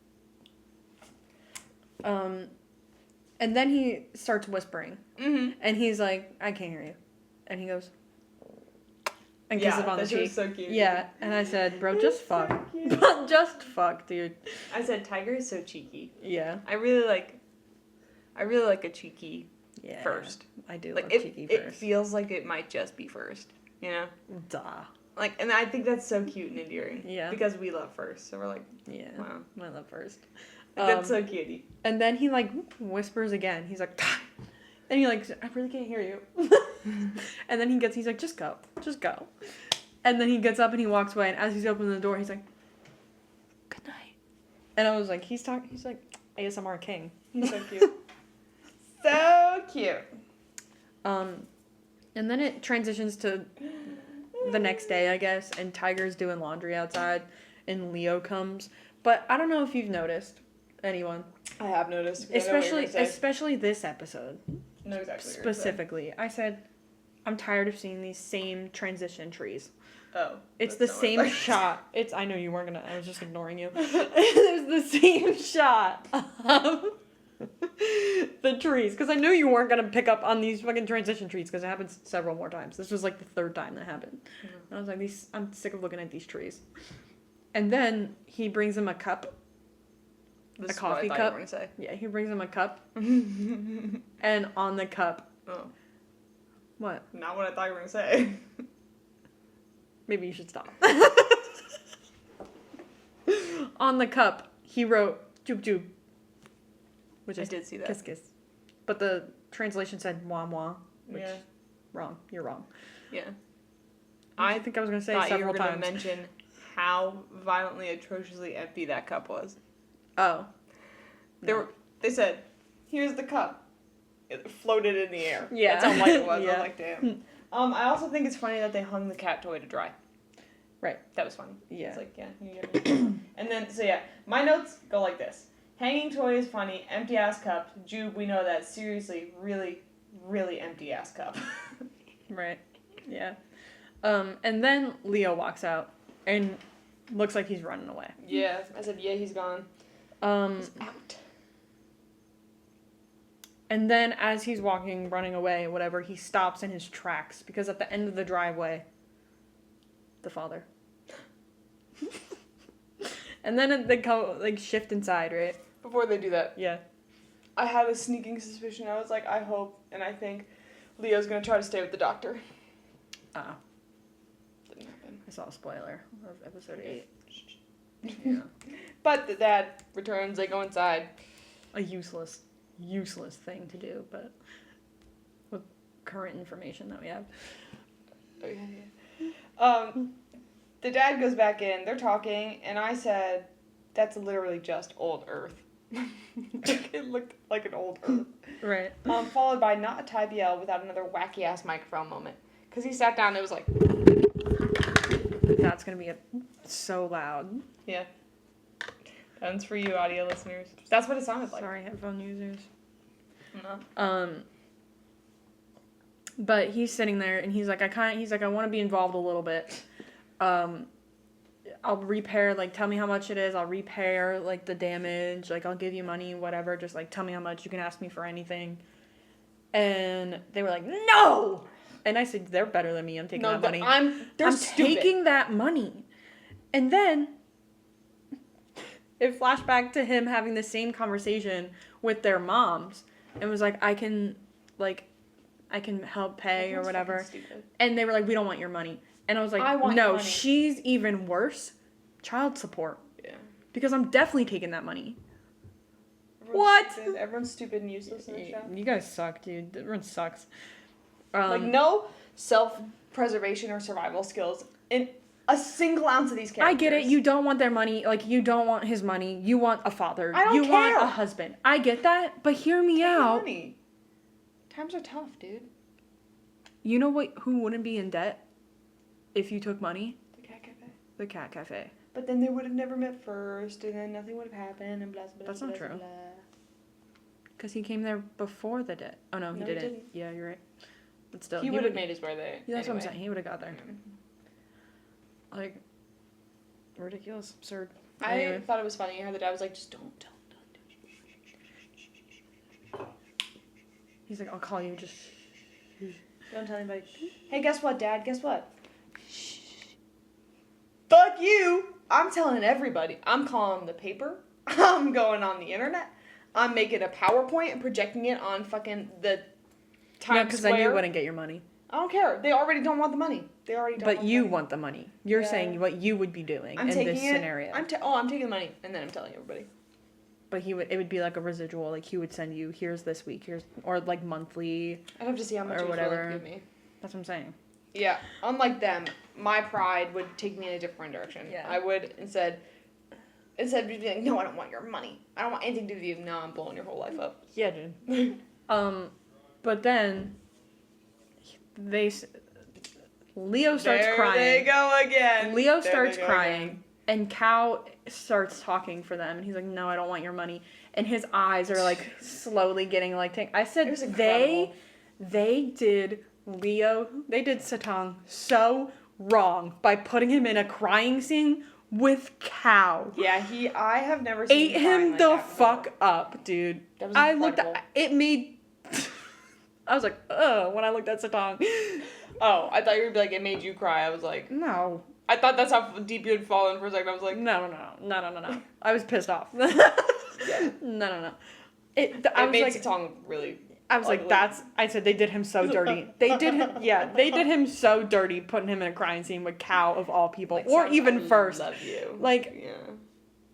And then he starts whispering. Mm-hmm. And he's like, I can't hear you. And he goes, and kisses him on the cheek. Was so cute. Yeah. And I said, bro, just fuck. Just fuck, dude. I said, Tiger is so cheeky. Yeah. I really like a cheeky first. I do like love cheeky first. It feels like it might just be first, you know? Duh. Like, and I think that's so cute and endearing. Yeah. Because we love first, so we're like, yeah. Wow. I love first. Like, that's so cutie. And then he, like, whispers again. He's like, and he, like, I really can't hear you. And then he's like, just go. Just go. And then he gets up and he walks away. And as he's opening the door, he's like, good night. And I was like, he's like, ASMR king. He's so cute. So cute. And then it transitions to the next day, I guess. And Tiger's doing laundry outside. And Leo comes. But I don't know if you've noticed. Anyone. I have noticed. Especially this episode. No, exactly. Specifically. I said, I'm tired of seeing these same transition trees. Oh. It's the same shot. I know you weren't gonna, I was just ignoring you. It's the same shot of the trees. Because I knew you weren't gonna pick up on these fucking transition trees because it happens several more times. This was like the third time that happened. Mm-hmm. And I was like, I'm sick of looking at these trees. And then he brings him a cup. This a coffee cup. You were gonna say. Yeah, he brings him a cup. And on the cup. Oh. What? Not what I thought you were gonna say. Maybe you should stop. On the cup, he wrote "jub jub," which I did see that. Kiss kiss, but the translation said "moi moi," which wrong. You're wrong. Yeah. I think I was gonna say several times. You were gonna mention how violently, atrociously empty that cup was. Oh. They said, "Here's the cup." It floated in the air. Yeah. That's how light it was. Yeah. I was like, damn. I also think it's funny that they hung the cat toy to dry. Right. That was funny. Yeah. It's like, yeah. You get it. And then, so yeah, my notes go like this. Hanging toy is funny. Empty ass cup. Jube, we know that. Seriously, really, really empty ass cup. Right. Yeah. And then Leo walks out and looks like he's running away. Yeah. I said, yeah, he's gone. He's out. And then as he's running away, whatever, he stops in his tracks because at the end of the driveway, the father. And then they go, like, shift inside, right? Before they do that. Yeah. I had a sneaking suspicion. I was like, I hope and I think Leo's gonna try to stay with the doctor. Didn't happen. I saw a spoiler of episode 8. Yeah. But the dad returns, they go inside. A useless thing to do, but with current information that we have. Oh, yeah. The dad goes back in, they're talking, and I said, that's literally just old Earth. It looked like an old Earth. Right. Followed by not a Ty BL without another wacky-ass microphone moment. Because he sat down and it was like... That's going to be so loud. Yeah. That's for you, audio listeners. That's what it sounded like. Sorry, headphone users. No. But he's sitting there and he's like, I want to be involved a little bit. I'll repair, like, tell me how much it is. I'll repair, like, the damage. Like, I'll give you money, whatever. Just, like, tell me how much. You can ask me for anything. And they were like, no! And I said, they're better than me. I'm taking that money. I'm taking that money. And then it flashed back to him having the same conversation with their moms. And was like, I can help pay or whatever. And they were like, we don't want your money. And I was like, no, she's even worse. Child support. Yeah. because I'm definitely taking that money. Everyone's stupid and useless in the show. You guys suck, dude. Everyone sucks. No self-preservation or survival skills in a single ounce of these characters. I get it. You don't want their money. You don't want his money. You want a father. I don't care. You want a husband. I get that, but hear me out. Money. Times are tough, dude. You know who wouldn't be in debt if you took money? The Cat Cafe. The Cat Cafe. But then they would have never met first, and then nothing would have happened, and blah, blah, blah. That's not blah, true. blah. Because he came there before the debt. Oh, no, he didn't. Yeah, you're right. But still. He would have made his way there. Yeah, that's what I'm saying. He would have got there. Ridiculous. Absurd. I thought it was funny how the dad was like, just don't. He's like, I'll call you, just don't tell anybody. Hey, guess what, Dad? Guess what? Fuck you! I'm telling everybody. I'm calling the paper. I'm going on the internet. I'm making a PowerPoint and projecting it on fucking the Times Square. because then you wouldn't get your money. I don't care. They already don't want the money. But you want the money. You're saying what you would be doing in this scenario. I'm taking the money, and then I'm telling everybody. But it would be like a residual. He would send you, here's this week, or monthly. I'd have to see how much or whatever. He would give me. That's what I'm saying. Yeah, unlike them, my pride would take me in a different direction. Yeah. I would instead of being like, no, I don't want your money. I don't want anything to do with you. No, I'm blowing your whole life up. Yeah, dude. But then Leo starts crying. There they go again. Leo starts crying, and Cal starts talking for them, and he's like, no, I don't want your money. And his eyes are slowly getting I said they did Satang so wrong by putting him in a crying scene with Cal. Yeah, I have never seen ate him the fuck up, dude. That was incredible. I was like, ugh, when I looked at Satang. Oh, I thought you were like, it made you cry. I was like, no. I thought that's how deep you had fallen for a second. I was like, no. I was pissed off. Yeah. No. It made Satang really. I was ugly. I said they did him so dirty. They did him so dirty, putting him in a crying scene with Cal of all people, or even first. Love you. Yeah.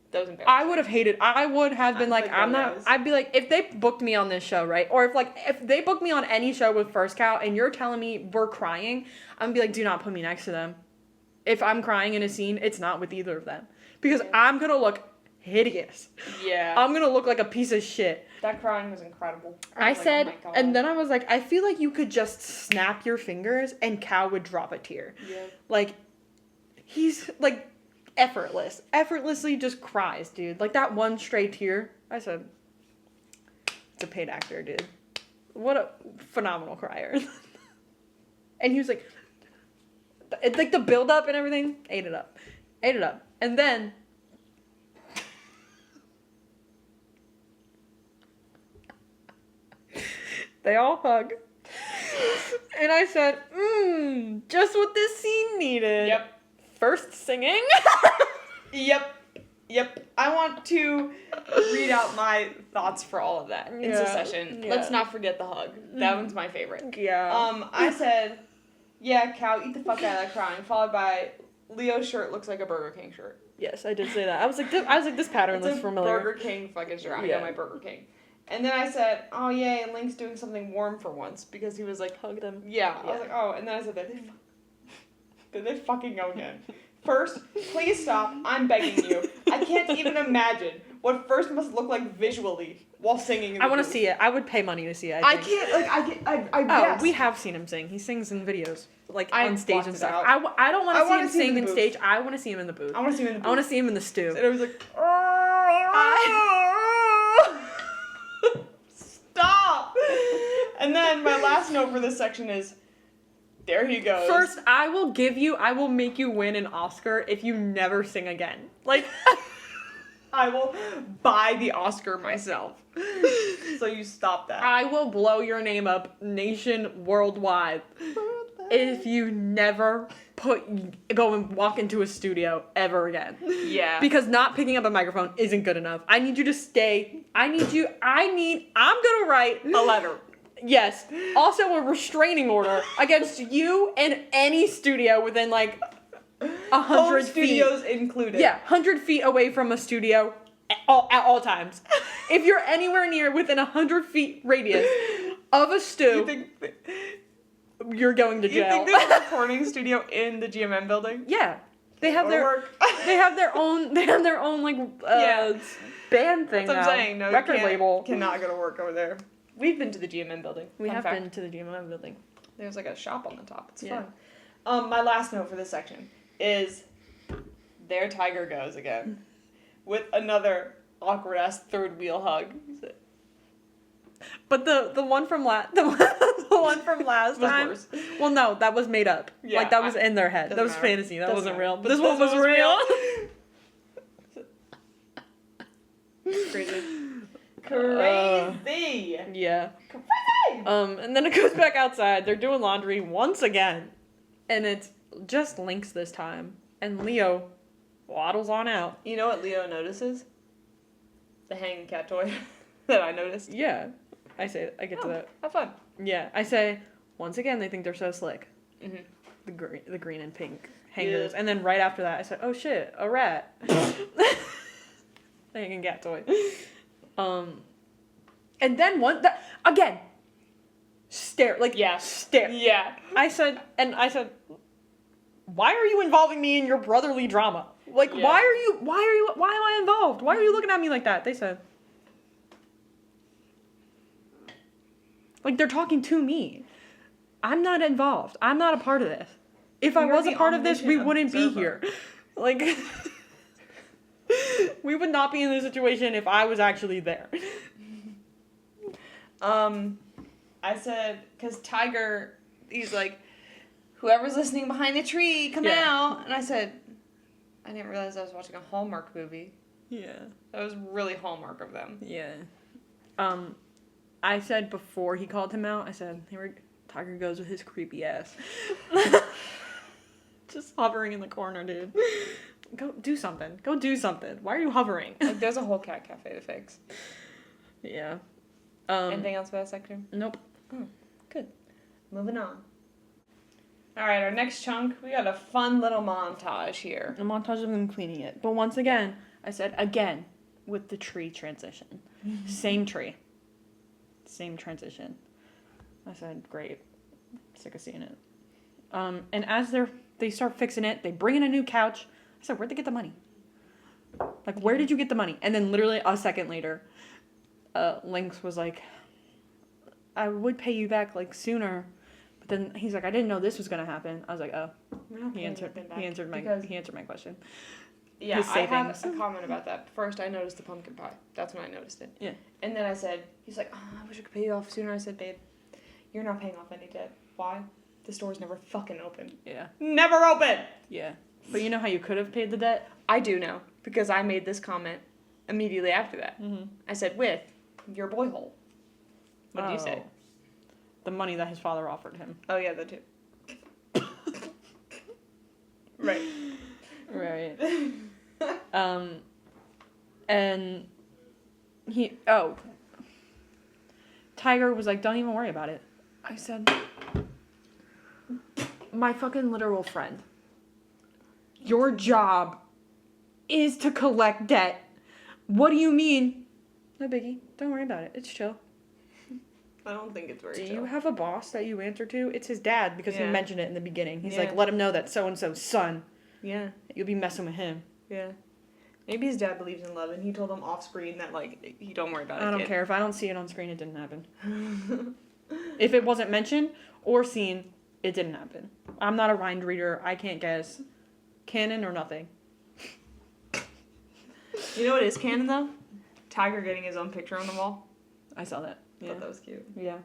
That was embarrassing. I would have hated. I would have been I'm not. I'd be like, if they booked me on this show, right, or if they booked me on any show with First Cal, and you're telling me we're crying, I'm gonna be like, do not put me next to them. If I'm crying in a scene, it's not with either of them, because I'm gonna look hideous. Yeah. I'm gonna look like a piece of shit. That crying was incredible. I said, oh and then I was like, I feel like you could just snap your fingers and Cal would drop a tear. Yeah. He's effortlessly just cries, dude. That one stray tear. I said, it's a paid actor, dude. What a phenomenal crier. And he was like, it's the build up and everything. Ate it up. And then they all hug. And I said, just what this scene needed. Yep. First singing. Yep. I want to read out my thoughts for all of that in succession. Yeah. Let's not forget the hug. That one's my favorite. Yeah. I said, yeah, Cal, eat the fuck out of that crying, followed by Leo's shirt looks like a Burger King shirt. Yes, I did say that. I was like, this pattern looks familiar. Burger King fucking shirt. I know my Burger King. And then I said, oh, yay, and Link's doing something warm for once, because he was like, hugged him. Yeah. I was like, oh, and then I said, did they fucking go again? First, please stop. I'm begging you. I can't even imagine what First must look like visually while singing in the I want to booth. see it. I would pay money to see it. I can't, yes. We have seen him sing. He sings in videos, on stage and stuff. Out. I don't want to see him sing in stage. I want to see him in the booth. I want to see him in the booth. I want to see him in the stew. And I was like, stop! And then my last note for this section is, there he goes. First, I will make you win an Oscar if you never sing again. I will buy the Oscar myself. So you stop that. I will blow your name up worldwide if you never go and walk into a studio ever again. Yeah. Because not picking up a microphone isn't good enough. I need you to stay. I'm gonna write a letter. Yes. Also a restraining order against you and any studio within 100 feet. Studios included. Yeah, 100 feet away from a studio at all times. If you're anywhere near within 100 feet radius of a stew, you're going to jail. You think there's a recording studio in the GMM building? Yeah. They have their own like band thing. That's what I'm saying. No, record label. Cannot go to work over there. We've been to the GMM building. We have been to the GMM building. There's like a shop on the top. It's fun. My last note for this section is there Tiger goes again with another awkward ass third wheel hug. But the one from the one from last time was worse. Well, no, that was made up. Yeah, like that was in their head. That was fantasy. That wasn't real. But this one was real. Crazy. Yeah. Crazy. And then it goes back outside. They're doing laundry once again, and it's just Lynx this time. And Leo waddles on out. You know what Leo notices? The hanging cat toy that I noticed. Yeah. I get to that. Have fun. Yeah, I say, once again, they think they're so slick. Mm-hmm. The green and pink hangers. Yeah. And then right after that, I said, oh shit, a rat. The hanging cat toy. And then again, stare. Stare. Yeah. I said, why are you involving me in your brotherly drama? Like, why am I involved? Why are you looking at me like that? They said. Like, they're talking to me. I'm not involved. I'm not a part of this. If I was a part of this, we wouldn't be here. Like, we would not be in this situation if I was actually there. I said, because Tiger, he's like, whoever's listening behind the tree, come out. And I said, I didn't realize I was watching a Hallmark movie. Yeah. That was really Hallmark of them. Yeah. I said before he called him out, I said, here Tiger goes with his creepy ass. Just hovering in the corner, dude. Go do something. Go do something. Why are you hovering? Like, there's a whole cat cafe to fix. Yeah. Anything else about that section? Nope. Oh, good. Moving on. All right, our next chunk, we got a fun little montage here. A montage of them cleaning it. But once again, I said, again, with the tree transition. Same tree. Same transition. I said, great. Sick of seeing it. And as they start fixing it, they bring in a new couch. I said, where'd they get the money? Like, where did you get the money? And then literally a second later, Lynx was like, I would pay you back, like, sooner. But then he's like, I didn't know this was going to happen. I was like, oh. He answered my question. Yeah, I have a comment about that. First, I noticed the pumpkin pie. That's when I noticed it. Yeah. And then I said, he's like, oh, I wish I could pay you off sooner. I said, babe, you're not paying off any debt. Why? The store's never fucking open. Yeah. Never open! Yeah. But you know how you could have paid the debt? I do know, because I made this comment immediately after that. Mm-hmm. I said, with your boy hole. What did you say? The money that his father offered him. Oh, yeah, that too. Right. Right. And Tiger was like, don't even worry about it. I said, my fucking literal friend, your job is to collect debt. What do you mean? No biggie. Don't worry about it. It's chill. I don't think it's very chill. Do you have a boss that you answer to? It's his dad, because he mentioned it in the beginning. He's like, let him know that so-and-so's son. Yeah. You'll be messing with him. Yeah. Maybe his dad believes in love, and he told him off screen that, like, you don't worry about it. I don't care. If I don't see it on screen, it didn't happen. If it wasn't mentioned or seen, it didn't happen. I'm not a mind reader. I can't guess. Canon or nothing. You know what is canon, though? Tiger getting his own picture on the wall. I saw that. I thought that was cute. Yeah.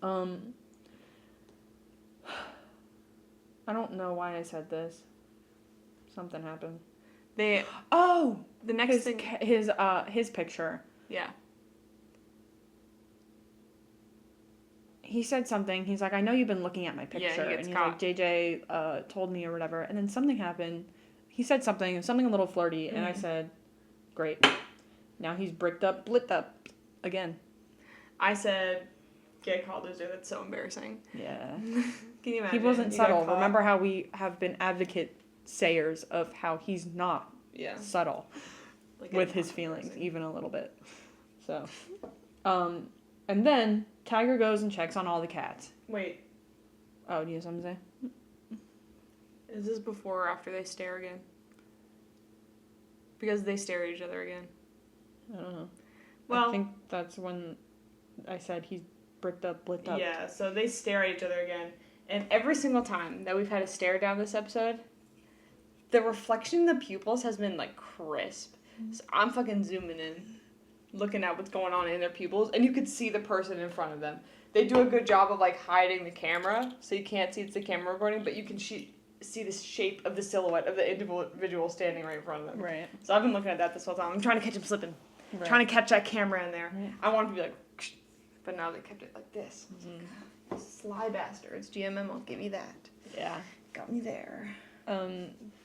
I don't know why I said this. Something happened. The next thing, his picture. Yeah. He said something. He's like, I know you've been looking at my picture. Yeah, and he's like, JJ told me or whatever. And then something happened. He said something a little flirty, and I said, great. Now he's blit up again. I said, get called loser. That's so embarrassing. Yeah. Can you imagine? He wasn't subtle. Remember how we have been advocate sayers of how he's not subtle with his feelings, even a little bit. So, and then Tiger goes and checks on all the cats. Wait. Oh, do you have something to say? Is this before or after they stare again? Because they stare at each other again. I don't know. Well, I think that's when I said he's bricked up, lit up. Yeah, so they stare at each other again. And every single time that we've had a stare down this episode, the reflection in the pupils has been, like, crisp. So I'm fucking zooming in, looking at what's going on in their pupils, and you could see the person in front of them. They do a good job of, like, hiding the camera, so you can't see it's the camera recording, but you can see the shape of the silhouette of the individual standing right in front of them. Right. So I've been looking at that this whole time. I'm trying to catch him slipping. Right. Trying to catch that camera in there. Right. I wanted to be like, but now they kept it like this. Mm-hmm. Sly bastards. GMMO, give me that. Yeah. Got me there.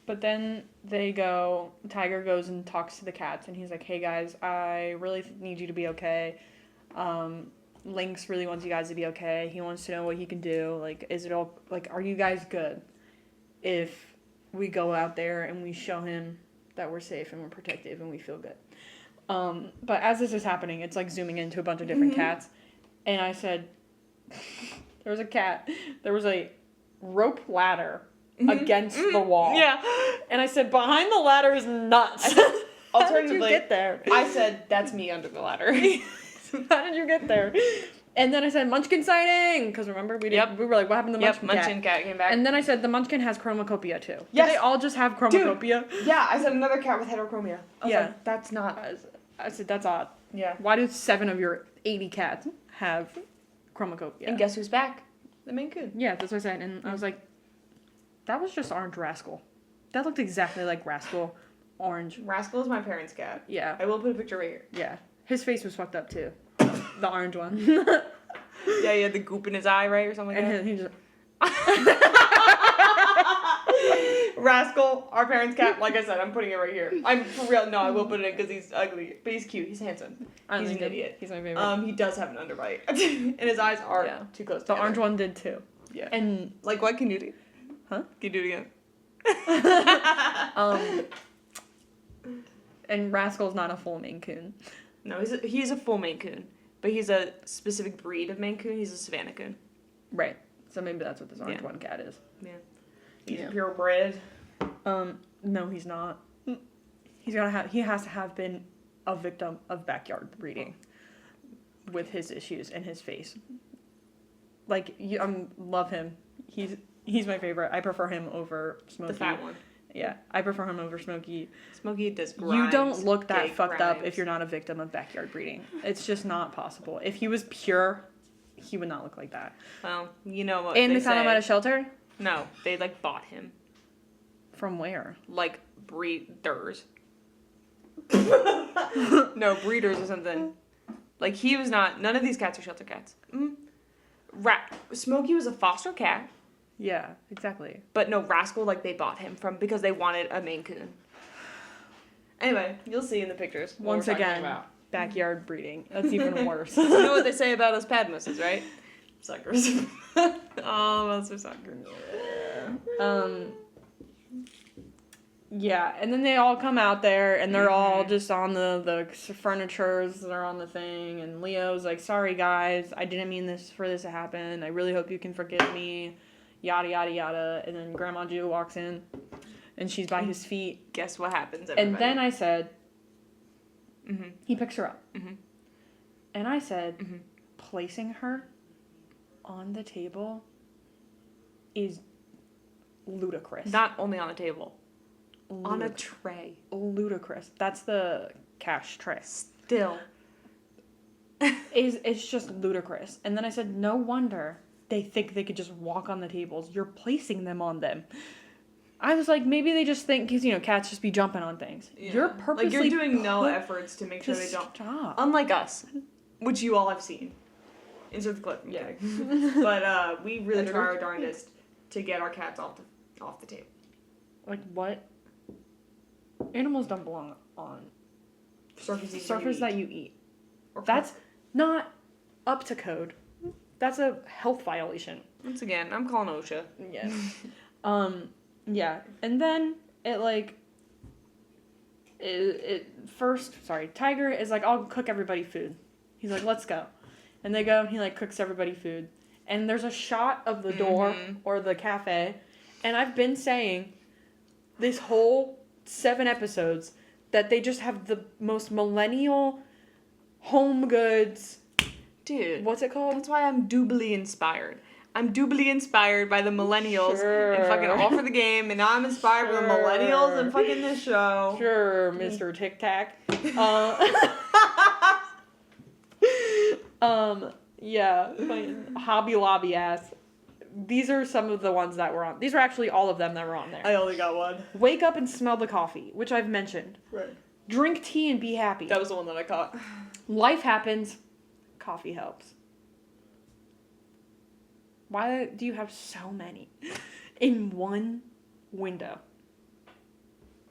But then Tiger goes and talks to the cats, and he's like, hey guys, I really need you to be okay. Lynx really wants you guys to be okay. He wants to know what he can do. Like, is it all, like, are you guys good if we go out there and we show him that we're safe and we're protective and we feel good? But as this is happening, it's like zooming into a bunch of different cats. And I said, there was a rope ladder against the wall. Yeah. And I said, behind the ladder is nuts. How did you get there? I said, that's me under the ladder. How did you get there? And then I said, Munchkin sighting! Because remember, we were like, what happened to the Munchkin cat? Munchkin cat came back. And then I said, the Munchkin has chromacopia too. Yes. Did they all just have chromacopia? Dude, yeah, I said another cat with heterochromia. I was like, that's not... I said, that's odd. Yeah. Why do 7 of your 80 cats have chromacopia? And guess who's back? The Maine Coon. Yeah, that's what I said. And I was like, that was just Orange Rascal. That looked exactly like Rascal. Orange. Rascal is my parents' cat. Yeah. I will put a picture right here. Yeah. His face was fucked up too. The orange one. Yeah, he had the goop in his eye, right? Or something like that. And he just... Rascal, our parents' cat. Like I said, I'm putting it right here. I'm for real. No, I will put it in because he's ugly, but he's cute. He's handsome. He's an idiot. He's my favorite. He does have an underbite, and his eyes are too close. The orange one did too. Yeah. And like, what can you do? Huh? Can you do it again? And Rascal's not a full Maine Coon. No, he's a full Maine Coon, but he's a specific breed of Maine Coon. He's a Savannah Coon. Right. So maybe that's what this orange one cat is. Yeah. He's purebred. No, he's not. He has to have been a victim of backyard breeding with his issues and his face. Like, love him. He's my favorite. I prefer him over Smokey. The fat one. Yeah, I prefer him over Smokey. Smokey does grimes. You don't look that fucked grimes. up if you're not a victim of backyard breeding. It's just not possible. If he was pure, he would not look like that. Well, you know what And they found him at a shelter? No, they, like, bought him. From where? Like, breeders. No, breeders or something. Like, he was not... None of these cats are shelter cats. Smokey was a foster cat. Yeah, exactly. But no, Rascal, like, they bought him from... Because they wanted a Maine Coon. Anyway, you'll see in the pictures. Once again, backyard breeding. That's even worse. You know what they say about us Padmuses, right? Suckers. Oh, those are suckers. Yeah, and then they all come out there, and they're all just on the furnitures, they're on the thing, and Leo's like, sorry guys, I didn't mean for this to happen, I really hope you can forgive me, yada yada yada, and then Grandma Jew walks in, and she's by his feet. Guess what happens, everybody? And then I said, he picks her up, and I said, placing her on the table is ludicrous. Not only on the table. On a tray. Ludicrous. That's the cash tray. Still. It's just ludicrous. And then I said, no wonder they think they could just walk on the tables. You're placing them on them. I was like, maybe they just think, because, cats just be jumping on things. Yeah. You're purposely... Like, you're doing no efforts to make sure they don't... Stop. Unlike us, which you all have seen. Insert the clip. Yeah. But we really try our darndest to get our cats off the table. Like, what? Animals don't belong on surfaces that you eat. That's not up to code. That's a health violation. Once again, I'm calling OSHA. Yeah. Yeah. And then Tiger is like, I'll cook everybody food. He's like, let's go. And they go, and he cooks everybody food. And there's a shot of the door or the cafe. And I've been saying this whole 7 episodes that they just have the most millennial home goods. Dude. What's it called? That's why I'm doubly inspired. I'm doubly inspired by the millennials and fucking All for the Game, and now I'm inspired by the millennials and fucking this show. Sure, Mr. Tic Tac. Yeah, Hobby Lobby ass. These are some of the ones that were on. These are actually all of them that were on there. I only got one. Wake up and smell the coffee, which I've mentioned. Right. Drink tea and be happy. That was the one that I caught. Life happens. Coffee helps. Why do you have so many in one window?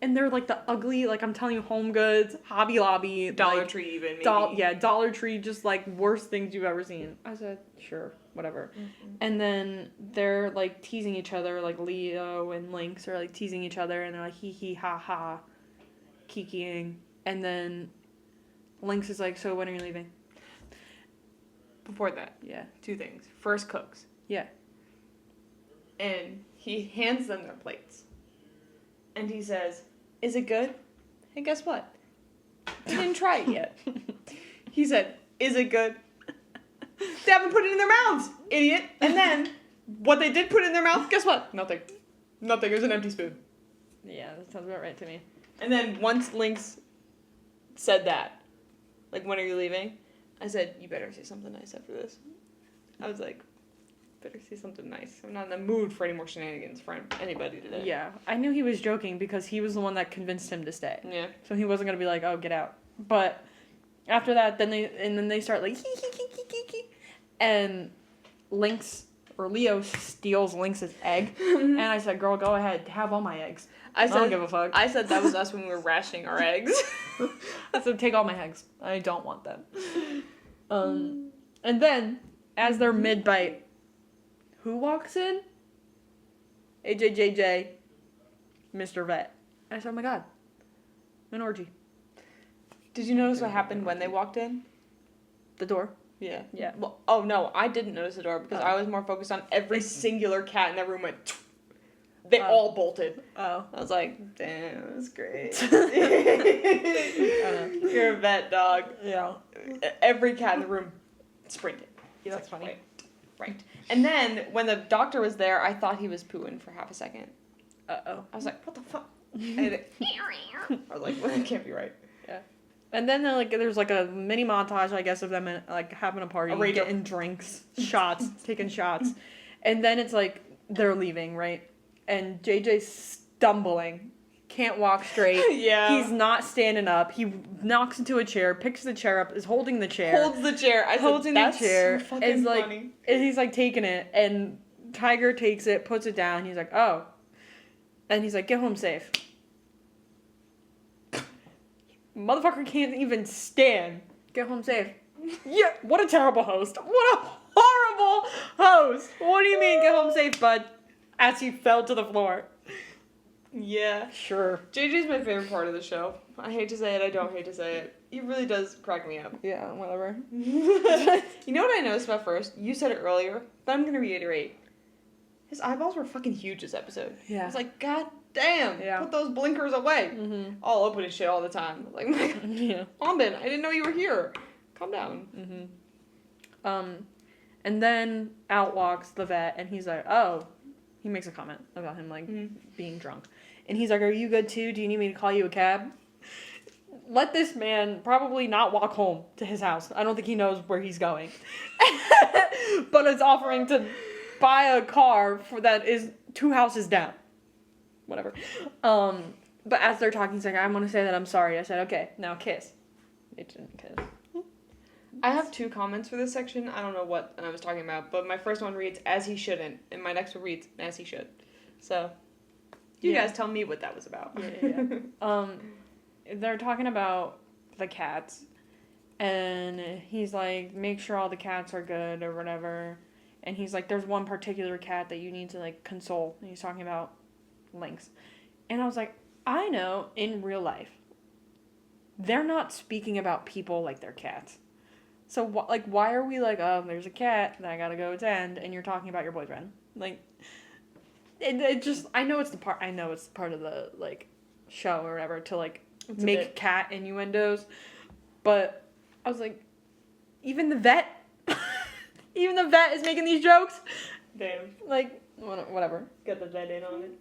And they're the ugly, I'm telling you, Home Goods, Hobby Lobby. Dollar Tree even, maybe. Dollar Tree, just worst things you've ever seen. I said, sure, whatever. Mm-hmm. And then they're teasing each other, Leo and Lynx are teasing each other, and they're hee hee ha ha, kikiing. And then Lynx is so when are you leaving? Before that. Yeah. 2 things. First, cooks. Yeah. And he hands them their plates. And he says, is it good? And guess what? They didn't try it yet. He said, is it good? They haven't put it in their mouths, idiot. And then, what they did put in their mouth, guess what? Nothing. Nothing. It was an empty spoon. Yeah, that sounds about right to me. And then once Lynx said that, when are you leaving? I said, you better say something nice after this. I was like, better say something nice. I'm not in the mood for any more shenanigans from anybody today. Yeah, I knew he was joking because he was the one that convinced him to stay. Yeah. So he wasn't gonna be oh, get out. But after that, then they start hee hee hee hee hee hee, and Leo steals Lynx's egg, and I said, girl, go ahead, have all my eggs. I don't give a fuck. I said that was us when we were rationing our eggs. I said, take all my eggs. I don't want them. And then, as they're mid-bite, who walks in? AJJJ, Mr. Vet. I said, oh my god, an orgy. Did you notice what happened when they walked in? The door? Yeah. Yeah. Well, oh no, I didn't notice the door because I was more focused on every singular cat in that room went. They all bolted. Oh. I was like, damn, that's great. You're a vet, dog. Yeah. Every cat in the room sprinted. Yeah, that's funny. Right. And then, when the doctor was there, I thought he was pooing for half a second. Uh-oh. I was like, what the fuck? I was like, well, that can't be right. Yeah. And then there's a mini montage, I guess, of them having a party, getting drinks, shots, taking shots. And then it's they're leaving, right? And JJ's stumbling, can't walk straight. Yeah. He's not standing up. He knocks into a chair, picks the chair up, is holding the chair. Holds the chair. Holding the chair. So fucking funny. And he's taking it, and Tiger takes it, puts it down. He's like, oh. And he's like, get home safe. Motherfucker can't even stand. Get home safe. Yeah, what a terrible host. What a horrible host. What do you mean, get home safe, bud? As he fell to the floor. Yeah. Sure. JJ's my favorite part of the show. I hate to say it, I don't hate to say it. He really does crack me up. Yeah, whatever. You know what I noticed about first? You said it earlier, but I'm going to reiterate. His eyeballs were fucking huge this episode. Yeah. I was like, god damn, put those blinkers away. Mm-hmm. All open and shit all the time. I was like, yeah. Ambin, I didn't know you were here. Calm down. Mm-hmm. And then out walks the vet, and he's like, oh. He makes a comment about him, being drunk. And he's like, are you good too? Do you need me to call you a cab? Let this man probably not walk home to his house. I don't think he knows where he's going. But is offering to buy a car that is 2 houses down. Whatever. But as they're talking, he's like, I want to say that I'm sorry. I said, okay, now kiss. They didn't kiss. I have 2 comments for this section. I don't know what I was talking about, but my first one reads, as he shouldn't, and my next one reads, as he should. So, you guys tell me what that was about. Yeah. They're talking about the cats, And he's like, make sure all the cats are good or whatever. And he's like, there's one particular cat that you need to, like, console. And he's talking about Lynx. And I was like, I know in real life, they're not speaking about people like they're cats. So, why are we like, oh, there's a cat that I gotta go attend, and you're talking about your boyfriend? Like, it just, I know it's part of the, like, show or whatever to, like, make cat innuendos. But I was like, even the vet is making these jokes. Damn. Like, whatever. Got the vet in on it.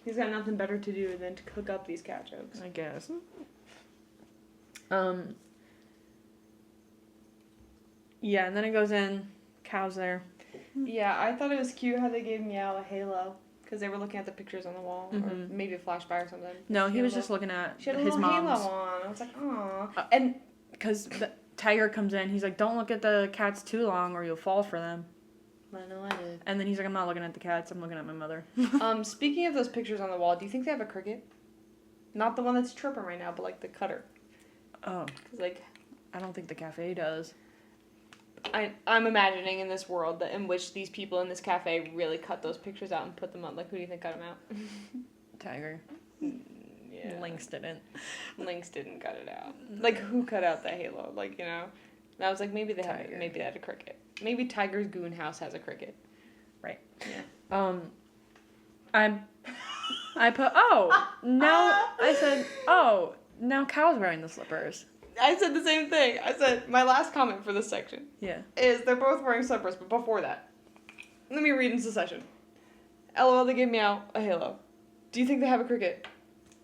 He's got nothing better to do than to cook up these cat jokes. I guess. Yeah, and then it goes in. Cow's there. Yeah, I thought it was cute how they gave Meow a halo. Because they were looking at the pictures on the wall. Or maybe a flashby or something. No, he was just looking at she had his a mom's. halo on. I was like, aw. And because the tiger comes in, he's like, don't look at the cats too long or you'll fall for them. I know I did. And then he's like, I'm not looking at the cats, I'm looking at my mother. Speaking of those pictures on the wall, do you think they have a cricket? Not the one that's chirping right now, but like the cutter. Oh. 'Cause like, I don't think the cafe does. I'm imagining in this world that in which these people in this cafe really cut those pictures out and put them up. Like, who do you think cut them out? Tiger. Yeah. Lynx didn't. Lynx didn't cut it out. Like, who cut out the halo? Like, you know? And I was like, maybe they had a cricket. Maybe Tiger's Goon House has a cricket. Right. Yeah. I put, now Cow's wearing the slippers. I said the same thing. I said, my last comment for this section is they're both wearing slippers, but before that, let me read in succession. LOL, they gave Meow a halo. Do you think they have a cricket?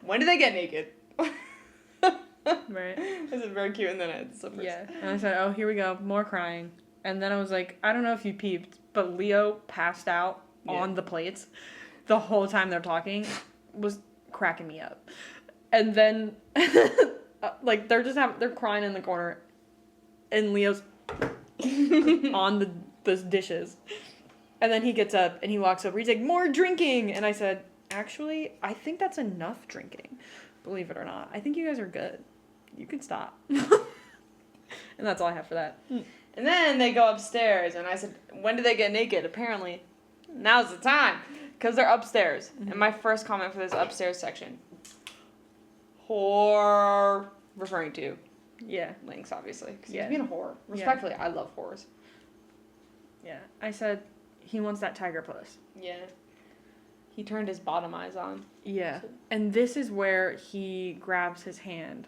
When do they get naked? Right. I said, very cute, and then I had the slippers. Yeah. And I said, oh, here we go, more crying. And then I was like, I don't know if you peeped, but Leo passed out on the plates the whole time they're talking, was cracking me up. And then, like, they're crying in the corner, and Leo's on the dishes. And then he gets up, and he walks over, he's like, more drinking! And I said, actually, I think that's enough drinking, believe it or not. I think you guys are good. You can stop. And that's all I have for that. And then they go upstairs, and I said, when do they get naked? Apparently, now's the time, because they're upstairs. Mm-hmm. And my first comment for this upstairs section, whore, referring to Lynx, obviously, because he's being a whore. Respectfully, I love whores. Yeah, I said he wants that tiger puss. Yeah. He turned his bottom eyes on. Yeah, and this is where he grabs his hand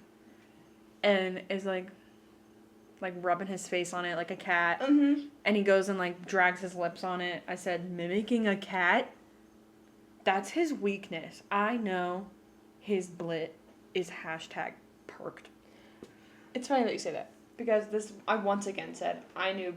and is like rubbing his face on it like a cat. Mm-hmm. And he goes and like drags his lips on it. I said, mimicking a cat? That's his weakness. I know his blit is #perked. It's funny that you say that. Because I once again said, I know.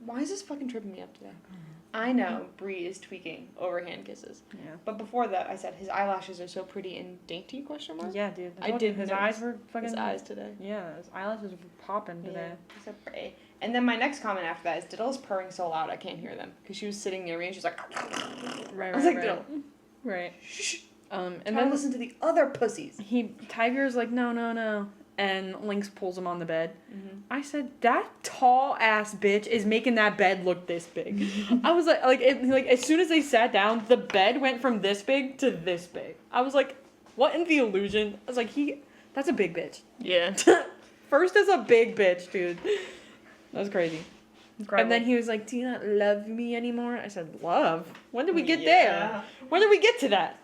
Why is this fucking tripping me up today? Mm-hmm. I know Bree is tweaking over hand kisses. Yeah. But before that, I said his eyelashes are so pretty and dainty, ? Yeah, dude. I did. His eyes were fucking... His eyes today. Yeah, his eyelashes were popping today. Yeah, so pretty. And then my next comment after that is, Diddle's purring so loud I can't hear them. Because she was sitting near me and she's like... Right, I was like, Diddle. Right. Shh. And then listen to the other pussies. Tiger's like, no. And Lynx pulls him on the bed. Mm-hmm. I said, that tall ass bitch is making that bed look this big. I was like as soon as they sat down, the bed went from this big to this big. I was like, what in the illusion? I was like, that's a big bitch. Yeah. First is a big bitch, dude. That was crazy. Incredible. And then he was like, do you not love me anymore? I said, love? When did we get there? When did we get to that?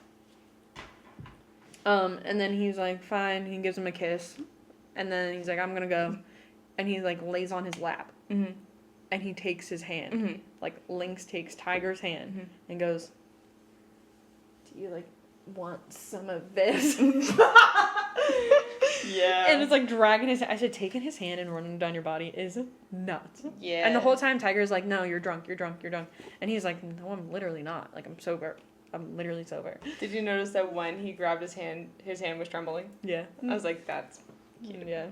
And then he's like, fine. He gives him a kiss. And then he's like, I'm gonna go. And he like lays on his lap. Mm-hmm. And he takes his hand. Mm-hmm. Like Lynx takes Tiger's hand. Mm-hmm. And goes, do you like want some of this? Yeah. And it's like dragging his... I said, taking his hand and running down your body is nuts. Yeah. And the whole time Tiger's like, no, you're drunk. And he's like, no, I'm literally not. Like, I'm sober. I'm literally sober. Did you notice that when he grabbed his hand was trembling? Yeah. I was like, that's cute. Yeah.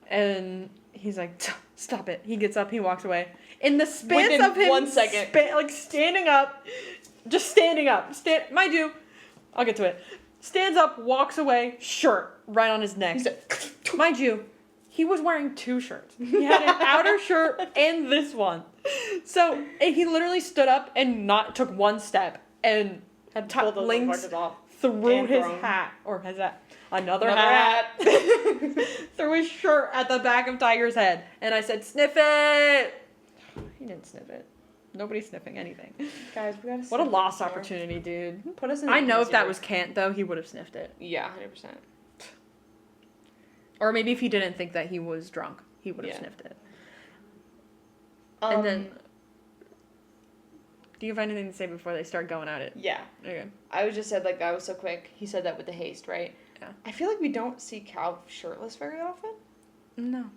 And he's like, stop it. He gets up, he walks away. In the span of him... 1 second. Standing up. Just standing up. Mind you, I'll get to it. Stands up, walks away, shirt right on his neck. Mind you, he was wearing 2 shirts. He had an outer shirt and this one. So he literally stood up and took 1 step and had pulled those links off. Threw his hat, or his hat, another hat. Threw his shirt at the back of Tiger's head. And I said, sniff it! He didn't sniff it. Nobody's sniffing anything. Guys, we gotta. What a lost opportunity, dude. Put us in. I know if that was Kent, though, he would have sniffed it. Yeah, 100%. Or maybe if he didn't think that he was drunk, he would have sniffed it. And then, do you have anything to say before they start going at it? Yeah. Okay. I was just said, like, that was so quick. He said that with the haste, right? Yeah. I feel like we don't see Cal shirtless very often. No.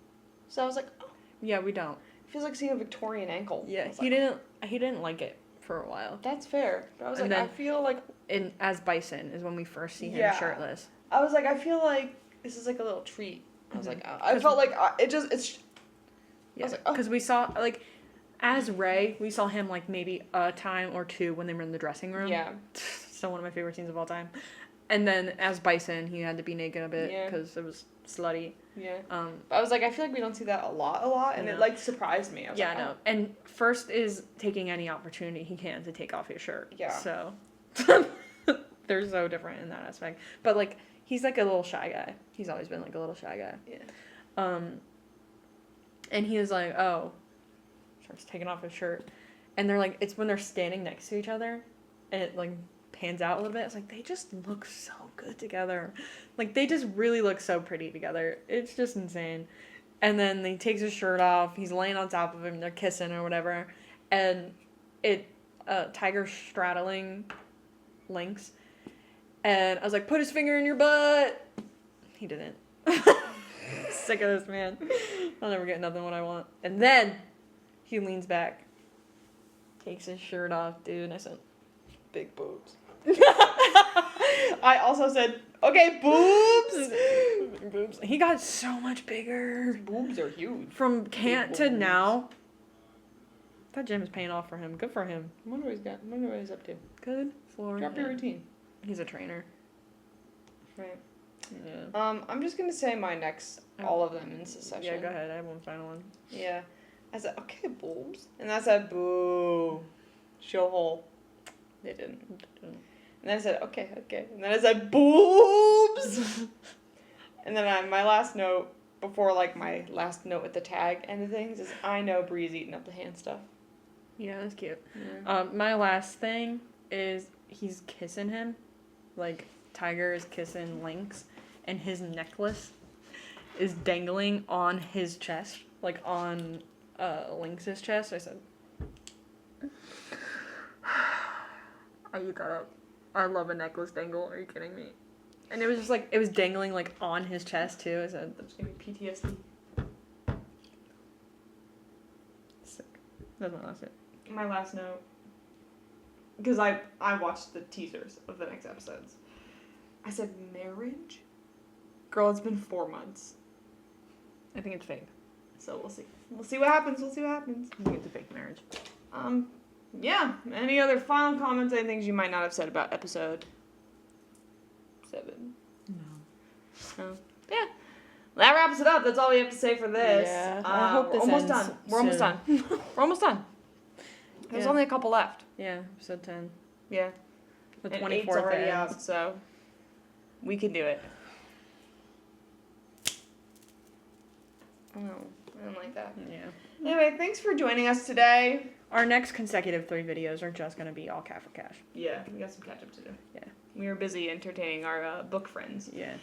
So I was like, oh. Yeah, we don't. It feels like seeing a Victorian ankle. Yeah, he didn't like it for a while. That's fair. But I was I feel like... As Bison is when we first see him shirtless. I was like, I feel like this is like a little treat. I was like, I felt like it's... Yeah, I was like, because we saw, like... As Ray, we saw him, like, maybe a time or 2 when they were in the dressing room. Yeah. Still one of my favorite scenes of all time. And then, as Bison, he had to be naked a bit, because it was slutty. Yeah. But I was like, I feel like we don't see that a lot, and it, like, surprised me. I was like, I know. And first is taking any opportunity he can to take off his shirt. Yeah. So, they're so different in that aspect. But, like, he's, like, a little shy guy. He's always been, like, a little shy guy. Yeah. And he was like, oh... starts taking off his shirt, and they're like, it's when they're standing next to each other, and it like pans out a little bit. It's like they just look so good together, like they just really look so pretty together. It's just insane. And then he takes his shirt off. He's laying on top of him. They're kissing or whatever, and Tiger straddling Lynx, and I was like, put his finger in your butt. He didn't. Sick of this man. I'll never get nothing what I want. And then he leans back, takes his shirt off, dude, and I said, big boobs. I also said, okay, boobs! Big boobs. He got so much bigger. His boobs are huge. From Kent to now. That gym is paying off for him. Good for him. I wonder what he's up to. Good for Drop your routine. He's a trainer. Right. Yeah. I'm just going to say my next, all of them in succession. Yeah, go ahead. I have one final one. Yeah. I said, okay, boobs. And I said, boo. Show hole. They didn't. And then I said, okay. And then I said, boobs. And then my last note, before like my last note with the tag and the things, is I know Bree's eating up the hand stuff. Yeah, that's cute. Yeah. My last thing is he's kissing him. Like, Tiger is kissing Lynx, and his necklace is dangling on his chest. Like, on... Lynx's chest. I said, I eat that up. I love a necklace dangle. Are you kidding me? And it was just like, it was dangling like on his chest too. I said, that's gonna be PTSD. Sick. That's my last note. My last note, because I watched the teasers of the next episodes. I said, marriage? Girl, it's been 4 months. I think it's fake. So we'll see. We'll see what happens. I think it's a fake marriage. Yeah. Any other final comments, any things you might not have said about episode 7? No. Yeah. That wraps it up. That's all we have to say for this. Yeah. I hope this almost ends done. We're almost done. We're almost done. There's only a couple left. Yeah, episode 10. Yeah. The and 24th 8's already ends. out, so we can do it. Oh, I don't like that. Yeah. Anyway, thanks for joining us today. Our next consecutive 3 videos are just going to be all cat for cash. Yeah, we got some catch up to do. Yeah. We were busy entertaining our book friends. Yeah.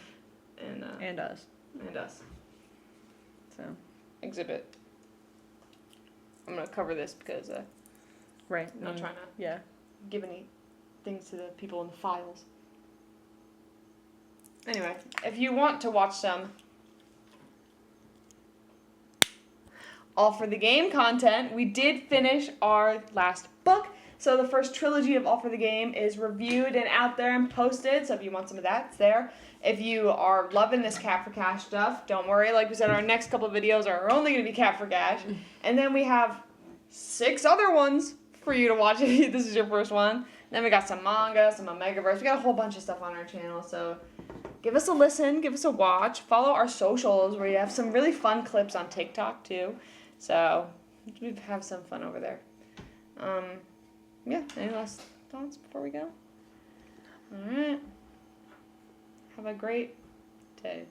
And us. And us. So. Exhibit. I'm going to cover this because right. I'm not trying to give any things to the people in the files. Anyway, if you want to watch some All for the Game content, we did finish our last book. So the first trilogy of All for the Game is reviewed and out there and posted. So if you want some of that, it's there. If you are loving this Cat for Cash stuff, don't worry. Like we said, our next couple of videos are only going to be Cat for Cash. And then we have 6 other ones for you to watch if this is your first one. Then we got some manga, some Omegaverse. We got a whole bunch of stuff on our channel. So give us a listen, give us a watch, follow our socials where you have some really fun clips on TikTok too. So we have some fun over there. Yeah, any last thoughts before we go? All right. Have a great day.